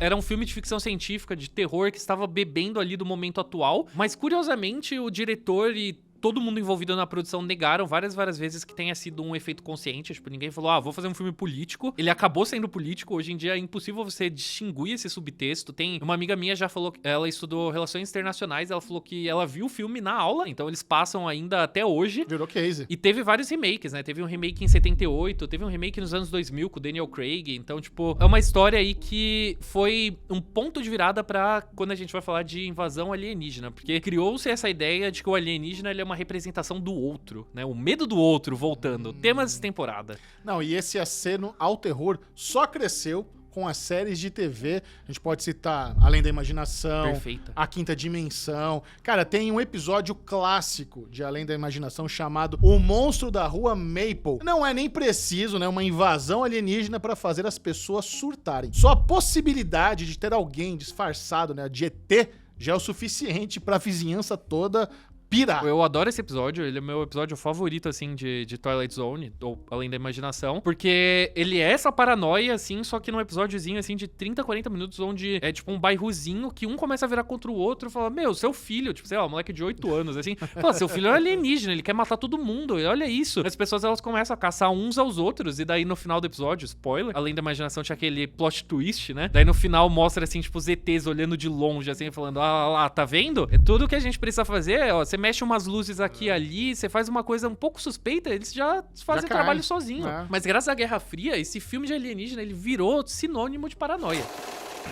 era um filme de ficção científica, de terror, que estava bebendo ali do momento atual, mas, curiosamente, o diretor e todo mundo envolvido na produção negaram várias vezes que tenha sido um efeito consciente. Tipo, ninguém falou, vou fazer um filme político. Ele acabou sendo político. Hoje em dia é impossível você distinguir esse subtexto. Tem uma amiga minha já falou que ela estudou Relações Internacionais, ela falou que ela viu o filme na aula, então eles passam ainda até hoje. Virou case. E teve vários remakes, né? Teve um remake em 78, teve um remake nos anos 2000 com o Daniel Craig. Então, tipo, é uma história aí que foi um ponto de virada pra quando a gente vai falar de invasão alienígena, porque criou-se essa ideia de que o alienígena, ele é uma representação do outro, né? O medo do outro voltando. Temas de temporada. Não, e esse aceno ao terror só cresceu com as séries de TV. A gente pode citar Além da Imaginação, Perfeita. A Quinta Dimensão. Cara, tem um episódio clássico de Além da Imaginação chamado O Monstro da Rua Maple. Não é nem preciso, né, uma invasão alienígena para fazer as pessoas surtarem. Só a possibilidade de ter alguém disfarçado, né, de ET já é o suficiente para a vizinhança toda pirar. Eu adoro esse episódio, ele é meu episódio favorito, assim, de Twilight Zone, ou Além da Imaginação, porque ele é essa paranoia, assim, só que num episódiozinho, assim, de 30, 40 minutos, onde é, tipo, um bairrozinho que um começa a virar contra o outro e fala, meu, seu filho, tipo, sei lá, um moleque de 8 anos, assim, fala, seu filho é alienígena, ele quer matar todo mundo, e olha isso. As pessoas, elas começam a caçar uns aos outros, e daí no final do episódio, spoiler, Além da Imaginação tinha aquele plot twist, né? Daí no final mostra, assim, tipo, os ETs olhando de longe, assim, falando, lá, tá vendo? É tudo que a gente precisa fazer, ó, você mexe umas luzes aqui e ali, você faz uma coisa um pouco suspeita, eles já fazem o trabalho sozinho. Mas graças à Guerra Fria, esse filme de alienígena, ele virou sinônimo de paranoia.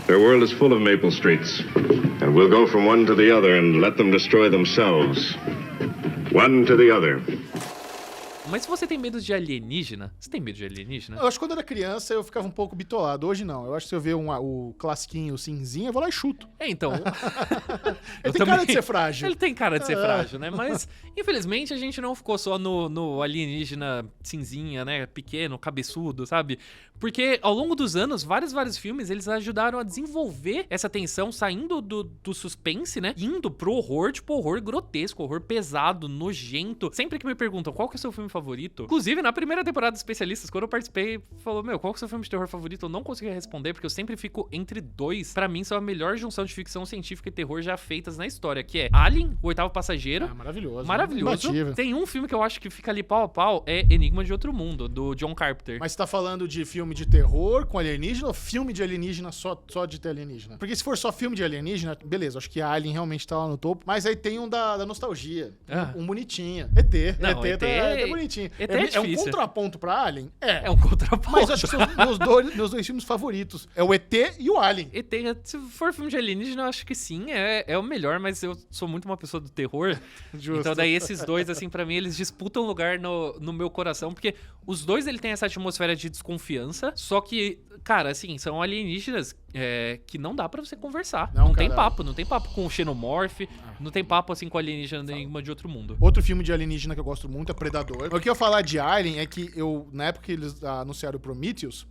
Their world is full of Maple Streets, and we'll go from one to the other and let them destroy themselves. One to the other. Mas se você tem medo de alienígena, você tem medo de alienígena? Eu acho que quando eu era criança eu ficava um pouco bitolado. Hoje não. Eu acho que se eu ver o classiquinho cinzinha, eu vou lá e chuto. Então. Ele tem cara de ser frágil. Ele tem cara de ser frágil, né? Mas, infelizmente, a gente não ficou só no alienígena cinzinha, né? Pequeno, cabeçudo, sabe? Porque ao longo dos anos, vários filmes, eles ajudaram a desenvolver essa tensão, saindo do suspense, né? Indo pro horror, tipo, horror grotesco, horror pesado, nojento. Sempre que me perguntam qual que é o seu filme favorito, inclusive na primeira temporada dos Especialistas, quando eu participei, falou, meu, qual que é o seu filme de terror favorito? Eu não conseguia responder, porque eu sempre fico entre dois. Pra mim, são a melhor junção de ficção científica e terror já feitas na história, que é Alien, O Oitavo Passageiro. Maravilhoso. Maravilhoso. Imbatível. Tem um filme que eu acho que fica ali pau a pau, é Enigma de Outro Mundo, do John Carpenter. Mas você tá falando de filme de terror com alienígena ou filme de alienígena só de ter alienígena? Porque se for só filme de alienígena, beleza, acho que a Alien realmente tá lá no topo, mas aí tem um da nostalgia, um bonitinho. ET. Não, ET tá bonitinho. bonitinho. ET É um difícil. contraponto pra Alien? É um contraponto. Mas acho que são meus dois filmes favoritos. É o ET e o Alien. ET, se for filme de alienígena, eu acho que sim, é o melhor, mas eu sou muito uma pessoa do terror. Justo. Então daí esses dois, assim, pra mim, eles disputam lugar no meu coração, porque os dois, ele tem essa atmosfera de desconfiança, só que, cara, assim, são alienígenas que não dá pra você conversar. Não tem papo com o Xenomorph, não tem papo, assim, com alienígena nenhuma de outro mundo. Outro filme de alienígena que eu gosto muito é Predador. O que eu falar de Alien é que na época que eles anunciaram o Prometheus,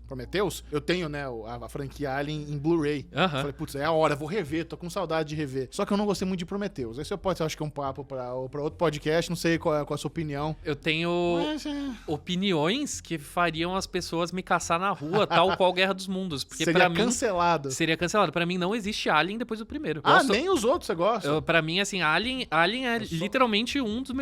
eu tenho, né, a franquia Alien em Blu-ray. Eu falei, putz, é a hora, vou rever, tô com saudade de rever. Só que eu não gostei muito de Prometheus. Esse pode ser, acho que é um papo pra outro podcast, não sei qual é a sua opinião. Eu tenho opiniões que fariam as pessoas me caçar na rua, tal qual Guerra dos Mundos. Porque seria pra mim, cancelado. Seria cancelado. Pra mim, não existe Alien depois do primeiro. Nem os outros você gosta? Pra mim, assim, Alien é literalmente um dos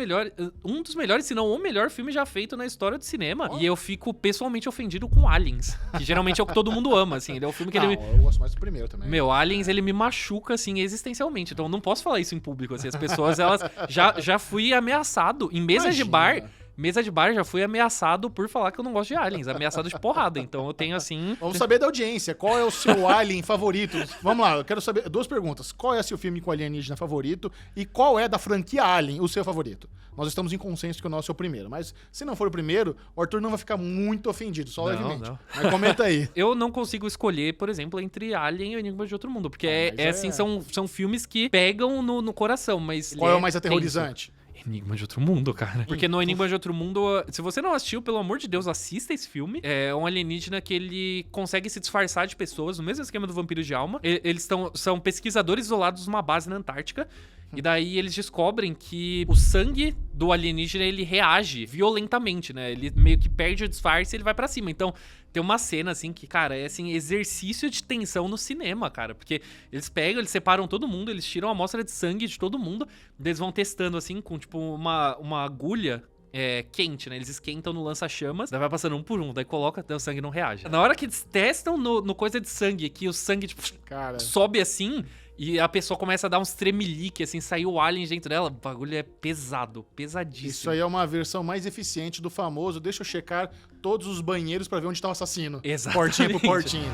melhores, se não o melhor filme já feito na história do cinema. E eu fico pessoalmente ofendido com Aliens, que geralmente é o que todo mundo ama, assim. Ele é o filme que eu gosto mais do primeiro também. Meu, Aliens, ele me machuca, assim, existencialmente. Então eu não posso falar isso em público, assim. As pessoas, elas... Já fui ameaçado em mesa de bar... Mesa de bar, já fui ameaçado por falar que eu não gosto de aliens. Ameaçado de porrada. Então eu tenho, assim... Vamos saber da audiência. Qual é o seu alien favorito? Vamos lá, eu quero saber 2 perguntas. Qual é o seu filme com alienígena favorito? E qual é da franquia Alien o seu favorito? Nós estamos em consenso que o nosso é o primeiro. Mas se não for o primeiro, o Arthur não vai ficar muito ofendido, só levemente. Não. Mas comenta aí. Eu não consigo escolher, por exemplo, entre Alien e Enigma de Outro Mundo. Porque assim, são filmes que pegam no coração, mas... Qual é o mais aterrorizante? Enigma de Outro Mundo, cara. Porque no Enigma de Outro Mundo, se você não assistiu, pelo amor de Deus, assista esse filme. É um alienígena que ele consegue se disfarçar de pessoas, no mesmo esquema do Vampiro de Alma. Eles são pesquisadores isolados numa base na Antártica. E daí eles descobrem que o sangue do alienígena, ele reage violentamente, né? Ele meio que perde o disfarce e ele vai pra cima. Então, tem uma cena, assim, que, cara, é, assim, exercício de tensão no cinema, cara. Porque eles separam todo mundo, eles tiram a amostra de sangue de todo mundo. Eles vão testando, assim, com, tipo, uma agulha... quente, né? Eles esquentam no lança-chamas, daí vai passando um por um, daí coloca, daí o sangue não reage. Na hora que eles testam no coisa de sangue, que o sangue, tipo, sobe assim, e a pessoa começa a dar uns tremelique, assim, saiu o alien dentro dela, o bagulho é pesado, pesadíssimo. Isso aí é uma versão mais eficiente do famoso, deixa eu checar todos os banheiros pra ver onde tá o assassino. Exatamente. Portinha por portinha.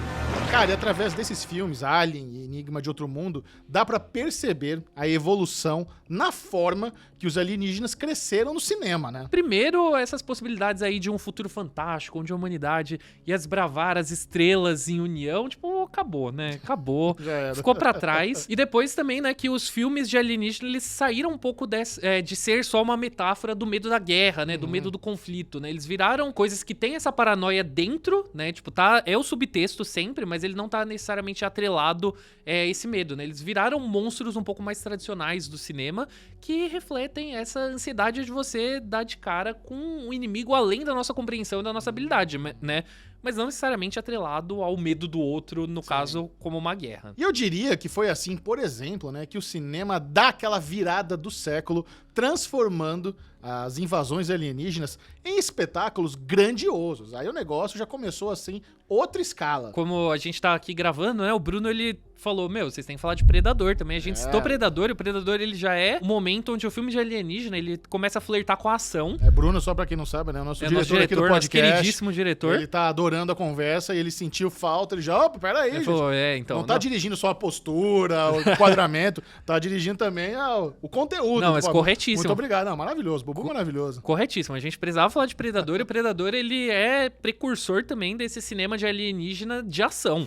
Cara, e através desses filmes, Alien e Enigma de Outro Mundo, dá pra perceber a evolução na forma que os alienígenas cresceram no cinema, né? Primeiro, essas possibilidades aí de um futuro fantástico, onde a humanidade ia desbravar as estrelas em união, tipo, acabou, né? Acabou. Ficou pra trás. E depois também, né, que os filmes de alienígena, eles saíram um pouco de ser só uma metáfora do medo da guerra, né? Do medo do conflito, né? Eles viraram coisas que tem essa paranoia dentro, né? Tipo, é o subtexto sempre, mas ele não tá necessariamente atrelado a esse medo, né? Eles viraram monstros um pouco mais tradicionais do cinema, que refletem essa ansiedade de você dar de cara com um inimigo além da nossa compreensão e da nossa habilidade, né? Mas não necessariamente atrelado ao medo do outro, no caso, como uma guerra. E eu diria que foi assim, por exemplo, né, que o cinema dá aquela virada do século, transformando as invasões alienígenas em espetáculos grandiosos. Aí o negócio já começou assim, outra escala. Como a gente tá aqui gravando, né, o Bruno, ele falou, vocês têm que falar de Predador também. A gente citou Predador, e o Predador, ele já é o momento onde o filme de alienígena, ele começa a flertar com a ação. Bruno, só pra quem não sabe, né, o nosso diretor aqui do podcast. Nosso queridíssimo diretor. Ele tá adorando a conversa e ele sentiu falta, ele já, peraí, gente. Falou, então, não tá dirigindo só a postura, o enquadramento, tá dirigindo também o conteúdo. Não, mas corretíssimo. Muito obrigado. Não, maravilhoso, Bubu maravilhoso. Corretíssimo, a gente precisava falar de Predador, e o Predador, ele é precursor também desse cinema de alienígena de ação.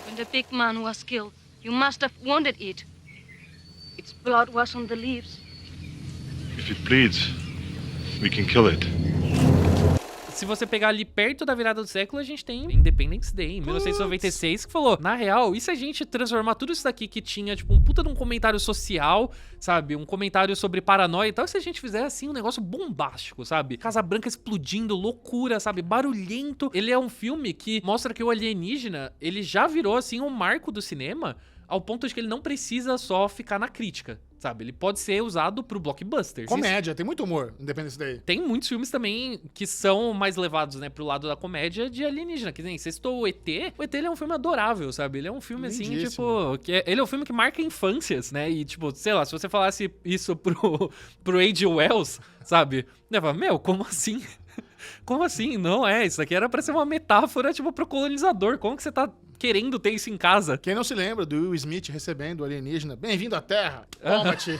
When the big man was killed, you must have wanted it. Its blood was on the leaves. If it bleeds, we can kill it. Se você pegar ali perto da virada do século, a gente tem Independence Day, em 1996, que falou, na real, e se a gente transformar tudo isso daqui que tinha, tipo, um puta de um comentário social, sabe, um comentário sobre paranoia e tal, e se a gente fizer, assim, um negócio bombástico, sabe, Casa Branca explodindo, loucura, sabe, barulhento. Ele é um filme que mostra que o alienígena, ele já virou, assim, um marco do cinema, ao ponto de que ele não precisa só ficar na crítica. sabe? Ele pode ser usado pro blockbuster. Comédia, tem muito humor, Independence Day. Tem muitos filmes também que são mais levados, né, pro lado da comédia de alienígena. Que nem você citou o ET. O ET, ele é um filme adorável, sabe? Ele é um filme, assim, Lindíssimo. tipo... ele é um filme que marca infâncias, né? E, tipo, sei lá, se você falasse isso pro H.G. Wells, sabe? Eu falo, meu, como assim? Como assim? Não é, isso aqui era pra ser uma metáfora, tipo, pro colonizador. Como que você tá querendo ter isso em casa? Quem não se lembra do Will Smith recebendo o alienígena? Bem-vindo à Terra! Toma-te!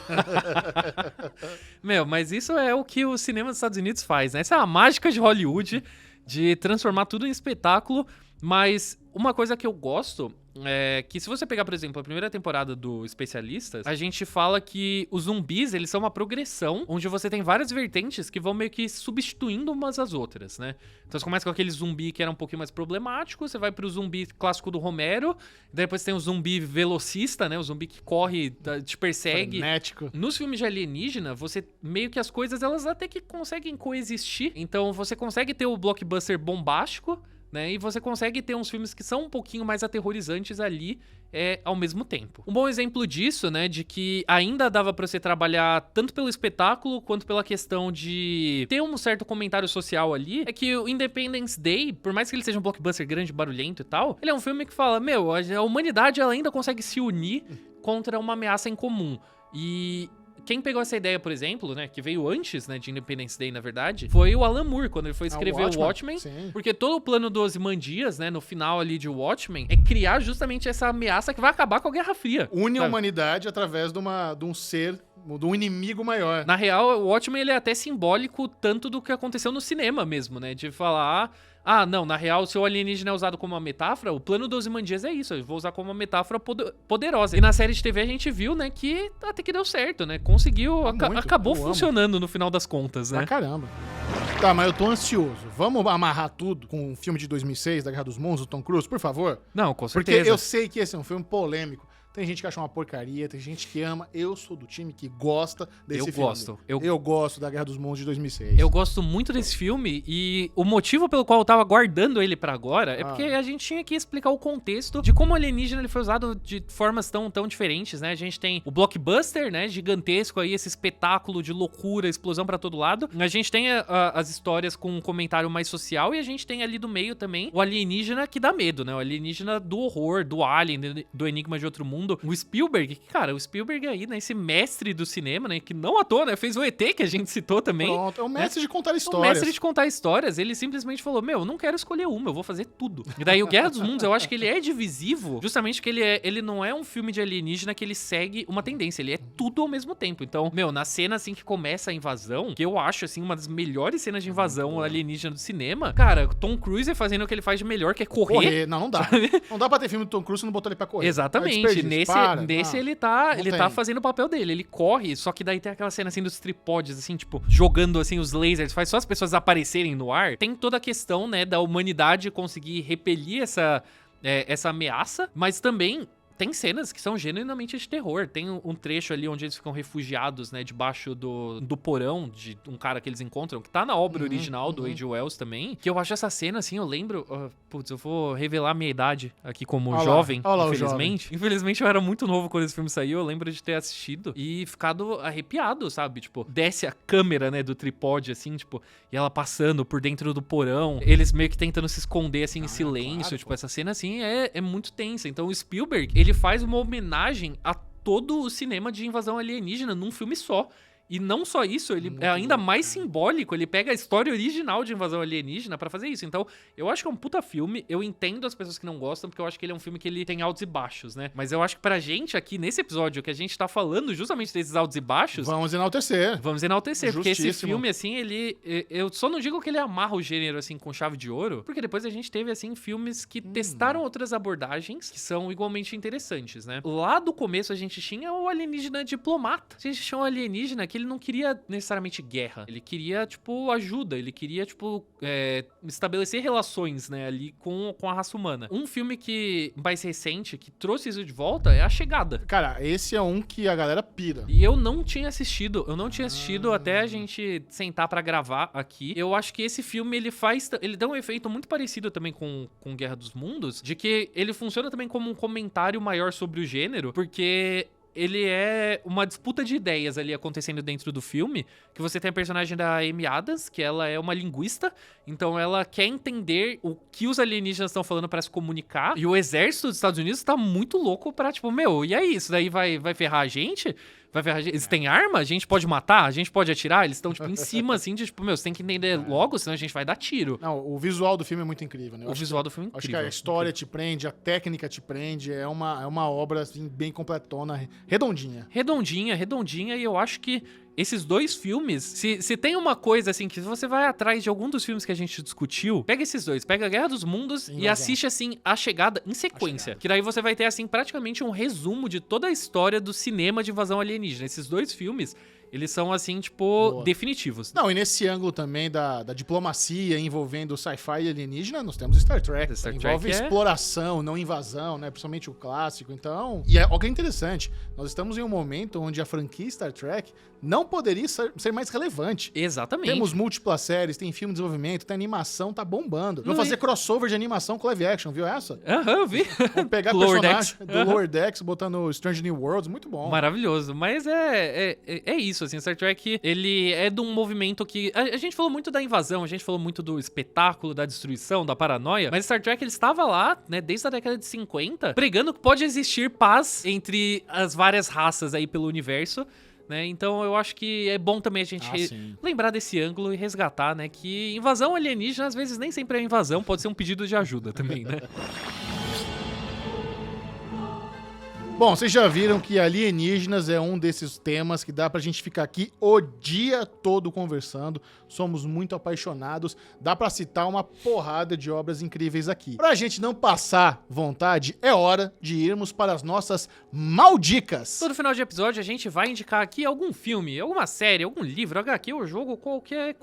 Meu, mas isso é o que o cinema dos Estados Unidos faz, né? Essa é a mágica de Hollywood, de transformar tudo em espetáculo. Mas uma coisa que eu gosto é que se você pegar, por exemplo, a primeira temporada do Especialistas, a gente fala que os zumbis, eles são uma progressão, onde você tem várias vertentes que vão meio que substituindo umas às outras, né? Então você começa com aquele zumbi que era um pouquinho mais problemático, você vai pro zumbi clássico do Romero, depois tem o zumbi velocista, né? O zumbi que corre, te persegue. Frenético. Nos filmes de alienígena, você meio que as coisas, elas até que conseguem coexistir. Então você consegue ter o blockbuster bombástico, né? E você consegue ter uns filmes que são um pouquinho mais aterrorizantes ali ao mesmo tempo. Um bom exemplo disso, né, de que ainda dava pra você trabalhar tanto pelo espetáculo quanto pela questão de ter um certo comentário social ali, é que o Independence Day, por mais que ele seja um blockbuster grande, barulhento e tal, ele é um filme que fala, meu, a humanidade ela ainda consegue se unir contra uma ameaça em comum. E quem pegou essa ideia, por exemplo, né, que veio antes, né, de Independence Day, na verdade, foi o Alan Moore, quando ele foi escrever o Watchmen, porque todo o plano dos Ozymandias, né, no final ali de Watchmen, é criar justamente essa ameaça que vai acabar com a Guerra Fria. Une a sabe? humanidade através de um ser, de um inimigo maior. Na real, o Watchmen, ele é até simbólico tanto do que aconteceu no cinema mesmo, né, de falar... Ah, não, na real, se o alienígena é usado como uma metáfora, o plano dos Ozymandias é isso, eu vou usar como uma metáfora poderosa. E na série de TV a gente viu, né, que até que deu certo, né, conseguiu, acabou funcionando no final das contas, né. Ah, caramba. Tá, mas eu tô ansioso. Vamos amarrar tudo com um filme de 2006, da Guerra dos Mundos, do Tom Cruise, por favor? Não, com certeza. Porque eu sei que esse é um filme polêmico. Tem gente que acha uma porcaria, tem gente que ama. Eu sou do time que gosta desse filme. Eu gosto da Guerra dos Mundos de 2006. Eu gosto muito desse filme e o motivo pelo qual eu tava guardando ele pra agora é porque a gente tinha que explicar o contexto de como o alienígena ele foi usado de formas tão diferentes, né? A gente tem o blockbuster, né? Gigantesco aí, esse espetáculo de loucura, explosão pra todo lado. A gente tem as histórias com um comentário mais social e a gente tem ali do meio também o alienígena que dá medo, né? O alienígena do horror, do Alien, do Enigma de Outro Mundo. O Spielberg, cara, o Spielberg aí, né, esse mestre do cinema, né, que não à toa, né, fez o ET, que a gente citou também. Pronto, é o mestre de contar histórias. O mestre de contar histórias, ele simplesmente falou, meu, eu não quero escolher uma, eu vou fazer tudo. E daí o Guerra dos Mundos, eu acho que ele é divisivo, justamente porque ele não é um filme de alienígena que ele segue uma tendência, ele é tudo ao mesmo tempo. Então, meu, na cena, assim, que começa a invasão, que eu acho, assim, uma das melhores cenas de invasão alienígena do cinema, cara, Tom Cruise fazendo o que ele faz de melhor, que é correr. Não dá. Não dá pra ter filme do Tom Cruise e não botar ele pra correr. Exatamente. Nesse ele tá fazendo o papel dele. Ele corre, só que daí tem aquela cena assim dos tripodes, assim, tipo, jogando assim os lasers, faz só as pessoas aparecerem no ar. Tem toda a questão, né, da humanidade conseguir repelir essa ameaça, mas também tem cenas que são genuinamente de terror. Tem um trecho ali onde eles ficam refugiados, né, debaixo do porão de um cara que eles encontram, que tá na obra original do H.G. Wells também, que eu acho essa cena, assim, eu lembro... eu vou revelar a minha idade aqui como jovem, infelizmente. Infelizmente eu era muito novo quando esse filme saiu, eu lembro de ter assistido e ficado arrepiado, sabe? Tipo, desce a câmera, né, do tripode, assim, tipo, e ela passando por dentro do porão, eles meio que tentando se esconder, assim, em silêncio, claro, tipo, essa cena, assim, é muito tensa. Então o Spielberg, ele faz uma homenagem a todo o cinema de invasão alienígena num filme só. E não só isso, ele é ainda mais simbólico, ele pega a história original de invasão alienígena pra fazer isso. Então, eu acho que é um puta filme, eu entendo as pessoas que não gostam, porque eu acho que ele é um filme que ele tem altos e baixos, né? Mas eu acho que pra gente aqui, nesse episódio, que a gente tá falando justamente desses altos e baixos... Vamos enaltecer, porque esse filme, assim, ele... Eu só não digo que ele amarra o gênero, assim, com chave de ouro, porque depois a gente teve, assim, filmes que testaram outras abordagens que são igualmente interessantes, né? Lá do começo a gente tinha o alienígena diplomata. A gente tinha um alienígena que ele não queria necessariamente guerra. Ele queria, tipo, ajuda. Ele queria, tipo, estabelecer relações, né, ali com a raça humana. Um filme que mais recente, que trouxe isso de volta, é A Chegada. Cara, esse é um que a galera pira. E eu não tinha assistido. Até a gente sentar pra gravar aqui. Eu acho que esse filme, ele dá um efeito muito parecido também com Guerra dos Mundos, de que ele funciona também como um comentário maior sobre o gênero, porque ele é uma disputa de ideias ali acontecendo dentro do filme, que você tem a personagem da Amy Adams, que ela é uma linguista, então ela quer entender o que os alienígenas estão falando pra se comunicar, e o exército dos Estados Unidos tá muito louco pra, tipo, meu, e aí, isso daí vai ferrar a gente? Vai ferrar a gente? Eles têm arma? A gente pode matar? A gente pode atirar? Eles estão, tipo, em cima, assim, de, tipo, meu, você tem que entender logo, senão a gente vai dar tiro. Não, o visual do filme é muito incrível, né? O visual do filme é Acho incrível. que a história te prende, a técnica te prende, é uma obra, assim, bem completona, redondinha. Redondinha, e eu acho que esses dois filmes, se tem uma coisa assim, que você vai atrás de algum dos filmes que a gente discutiu, pega esses dois, pega a Guerra dos Mundos e assiste, assim, A Chegada em sequência. Que daí você vai ter, assim, praticamente um resumo de toda a história do cinema de invasão alienígena. Esses dois filmes, eles são, assim, tipo, definitivos. Não, e nesse ângulo também da diplomacia envolvendo sci-fi e alienígena, nós temos Star Trek. Star Envolve Trek exploração, não invasão, né? Principalmente o clássico. Então, e olha que é interessante, nós estamos em um momento onde a franquia Star Trek não poderia ser mais relevante. Exatamente. Temos múltiplas séries, tem filme de desenvolvimento, tem animação, tá bombando. Vão Não fazer crossover de animação com live action, viu essa? Eu vi. Vão pegar Lower personagem Decks. do Lower Decks, botando no Strange New Worlds, muito bom. Maravilhoso, mas é isso, assim, Star Trek, ele é de um movimento que... A gente falou muito da invasão, a gente falou muito do espetáculo, da destruição, da paranoia, mas Star Trek, ele estava lá, né, desde a década de 50, pregando que pode existir paz entre as várias raças aí pelo universo, né, então eu acho que é bom também a gente lembrar desse ângulo e resgatar, né, que invasão alienígena às vezes nem sempre é invasão, pode ser um pedido de ajuda também, né. Bom, vocês já viram que alienígenas é um desses temas que dá pra gente ficar aqui o dia todo conversando. Somos muito apaixonados. Dá pra citar uma porrada de obras incríveis aqui. Pra gente não passar vontade, é hora de irmos para as nossas maldicas. Todo final de episódio a gente vai indicar aqui algum filme, alguma série, algum livro, HQ ou jogo, qualquer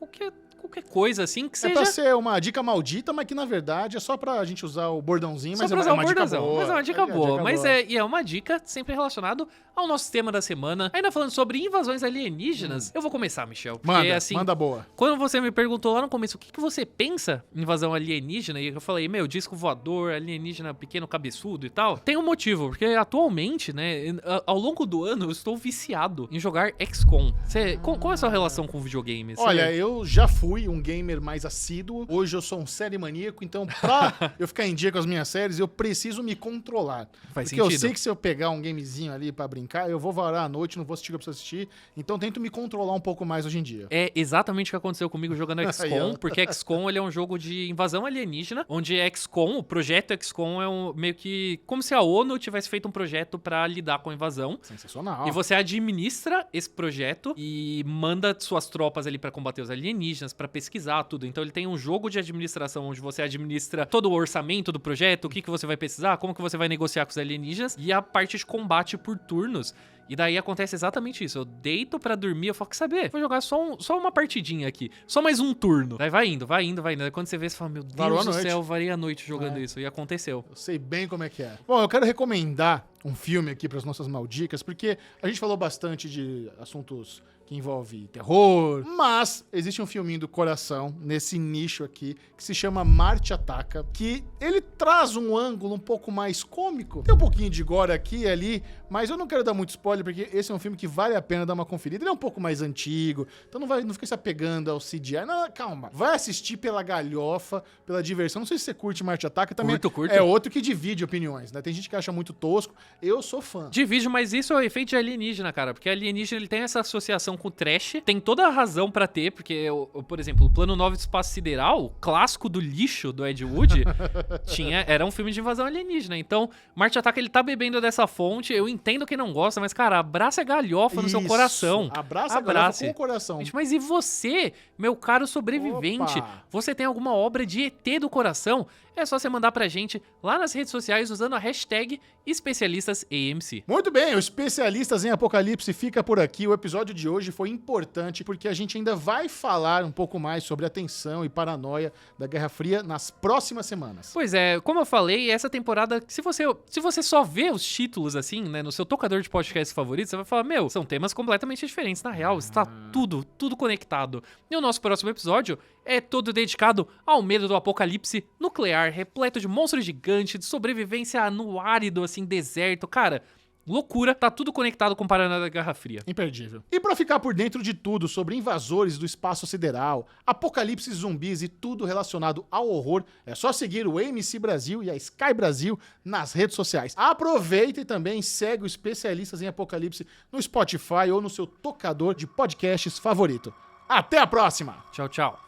coisa assim que É seja... pra ser uma dica maldita, mas que na verdade é só pra gente usar o bordãozinho, mas Só pra é usar uma o dica bordãozão, boa. mas é uma dica boa. dica Mas boa. é uma dica sempre relacionado ao nosso tema da semana. Ainda falando sobre invasões alienígenas, eu vou começar, Michel. Porque, assim, manda boa. quando você me perguntou lá no começo o que você pensa em invasão alienígena, e eu falei, meu, disco voador, alienígena pequeno cabeçudo e tal, tem um motivo, porque atualmente, né, ao longo do ano, eu estou viciado em jogar XCOM. Qual é a sua relação com videogame? Olha, eu já fui um gamer mais assíduo, hoje eu sou um série maníaco, então pra eu ficar em dia com as minhas séries, eu preciso me controlar. Faz Porque sentido. eu sei que se eu pegar um gamezinho ali pra brincar, eu vou varar à noite, não vou assistir o que eu preciso assistir, então tento me controlar um pouco mais hoje em dia. É exatamente o que aconteceu comigo jogando Aí, XCOM, ó. porque XCOM ele é um jogo de invasão alienígena, onde XCOM, o projeto XCOM é meio que como se a ONU tivesse feito um projeto pra lidar com a invasão. Sensacional. E você administra esse projeto e manda suas tropas ali pra combater os alienígenas, pra pesquisar tudo. Então ele tem um jogo de administração onde você administra todo o orçamento do projeto, o que você vai precisar, como que você vai negociar com os alienígenas, e a parte de combate por turnos. E daí acontece exatamente isso. Eu deito pra dormir, eu falo, quer saber? Vou jogar só uma partidinha aqui. Só mais um turno. Daí vai indo. Aí quando você vê, você fala, meu Varou Deus a do noite. céu, varei a noite jogando isso. E aconteceu. Eu sei bem como é que é. Bom, eu quero recomendar um filme aqui para as nossas maldicas, porque a gente falou bastante de assuntos que envolvem terror, mas existe um filminho do coração nesse nicho aqui que se chama Marte Ataca, que ele traz um ângulo um pouco mais cômico. Tem um pouquinho de gore aqui e ali, mas eu não quero dar muito spoiler porque esse é um filme que vale a pena dar uma conferida. Ele é um pouco mais antigo, então não fica se apegando ao CGI. Não, calma. Vai assistir pela galhofa, pela diversão. Não sei se você curte Marte Ataca, também Curto. é outro que divide opiniões, né? Tem gente que acha muito tosco. Eu sou fã. Divide, mas isso é o efeito de alienígena, cara. Porque alienígena, ele tem essa associação com o trash. Tem toda a razão pra ter, porque, por exemplo, o Plano 9 do Espaço Sideral, o clássico do lixo do Ed Wood, era um filme de invasão alienígena. Então, Marte Ataca, ele tá bebendo dessa fonte. Eu entendo quem não gosta, mas, cara, abraça a galhofa no seu Isso. coração. Abraça a galhofa com o coração. Gente, mas e você, meu caro sobrevivente? Opa. Você tem alguma obra de ET do coração? É só você mandar pra gente lá nas redes sociais usando a hashtag EspecialistasAMC. Muito bem, o Especialistas em Apocalipse fica por aqui. O episódio de hoje foi importante porque a gente ainda vai falar um pouco mais sobre a tensão e paranoia da Guerra Fria nas próximas semanas. Pois é, como eu falei, essa temporada, se você só vê os títulos assim, né, no seu tocador de podcast favorito, você vai falar, meu, são temas completamente diferentes. Na real, está tudo conectado. E o nosso próximo episódio é todo dedicado ao medo do apocalipse nuclear, repleto de monstros gigantes, de sobrevivência no árido, assim, deserto. Cara, loucura, tá tudo conectado com o Paraná da Guerra Fria. Imperdível. E pra ficar por dentro de tudo sobre invasores do espaço sideral, apocalipse zumbis e tudo relacionado ao horror, é só seguir o AMC Brasil e a Sky Brasil nas redes sociais. Aproveita e também segue os especialistas em apocalipse no Spotify ou no seu tocador de podcasts favorito. Até a próxima! Tchau, tchau.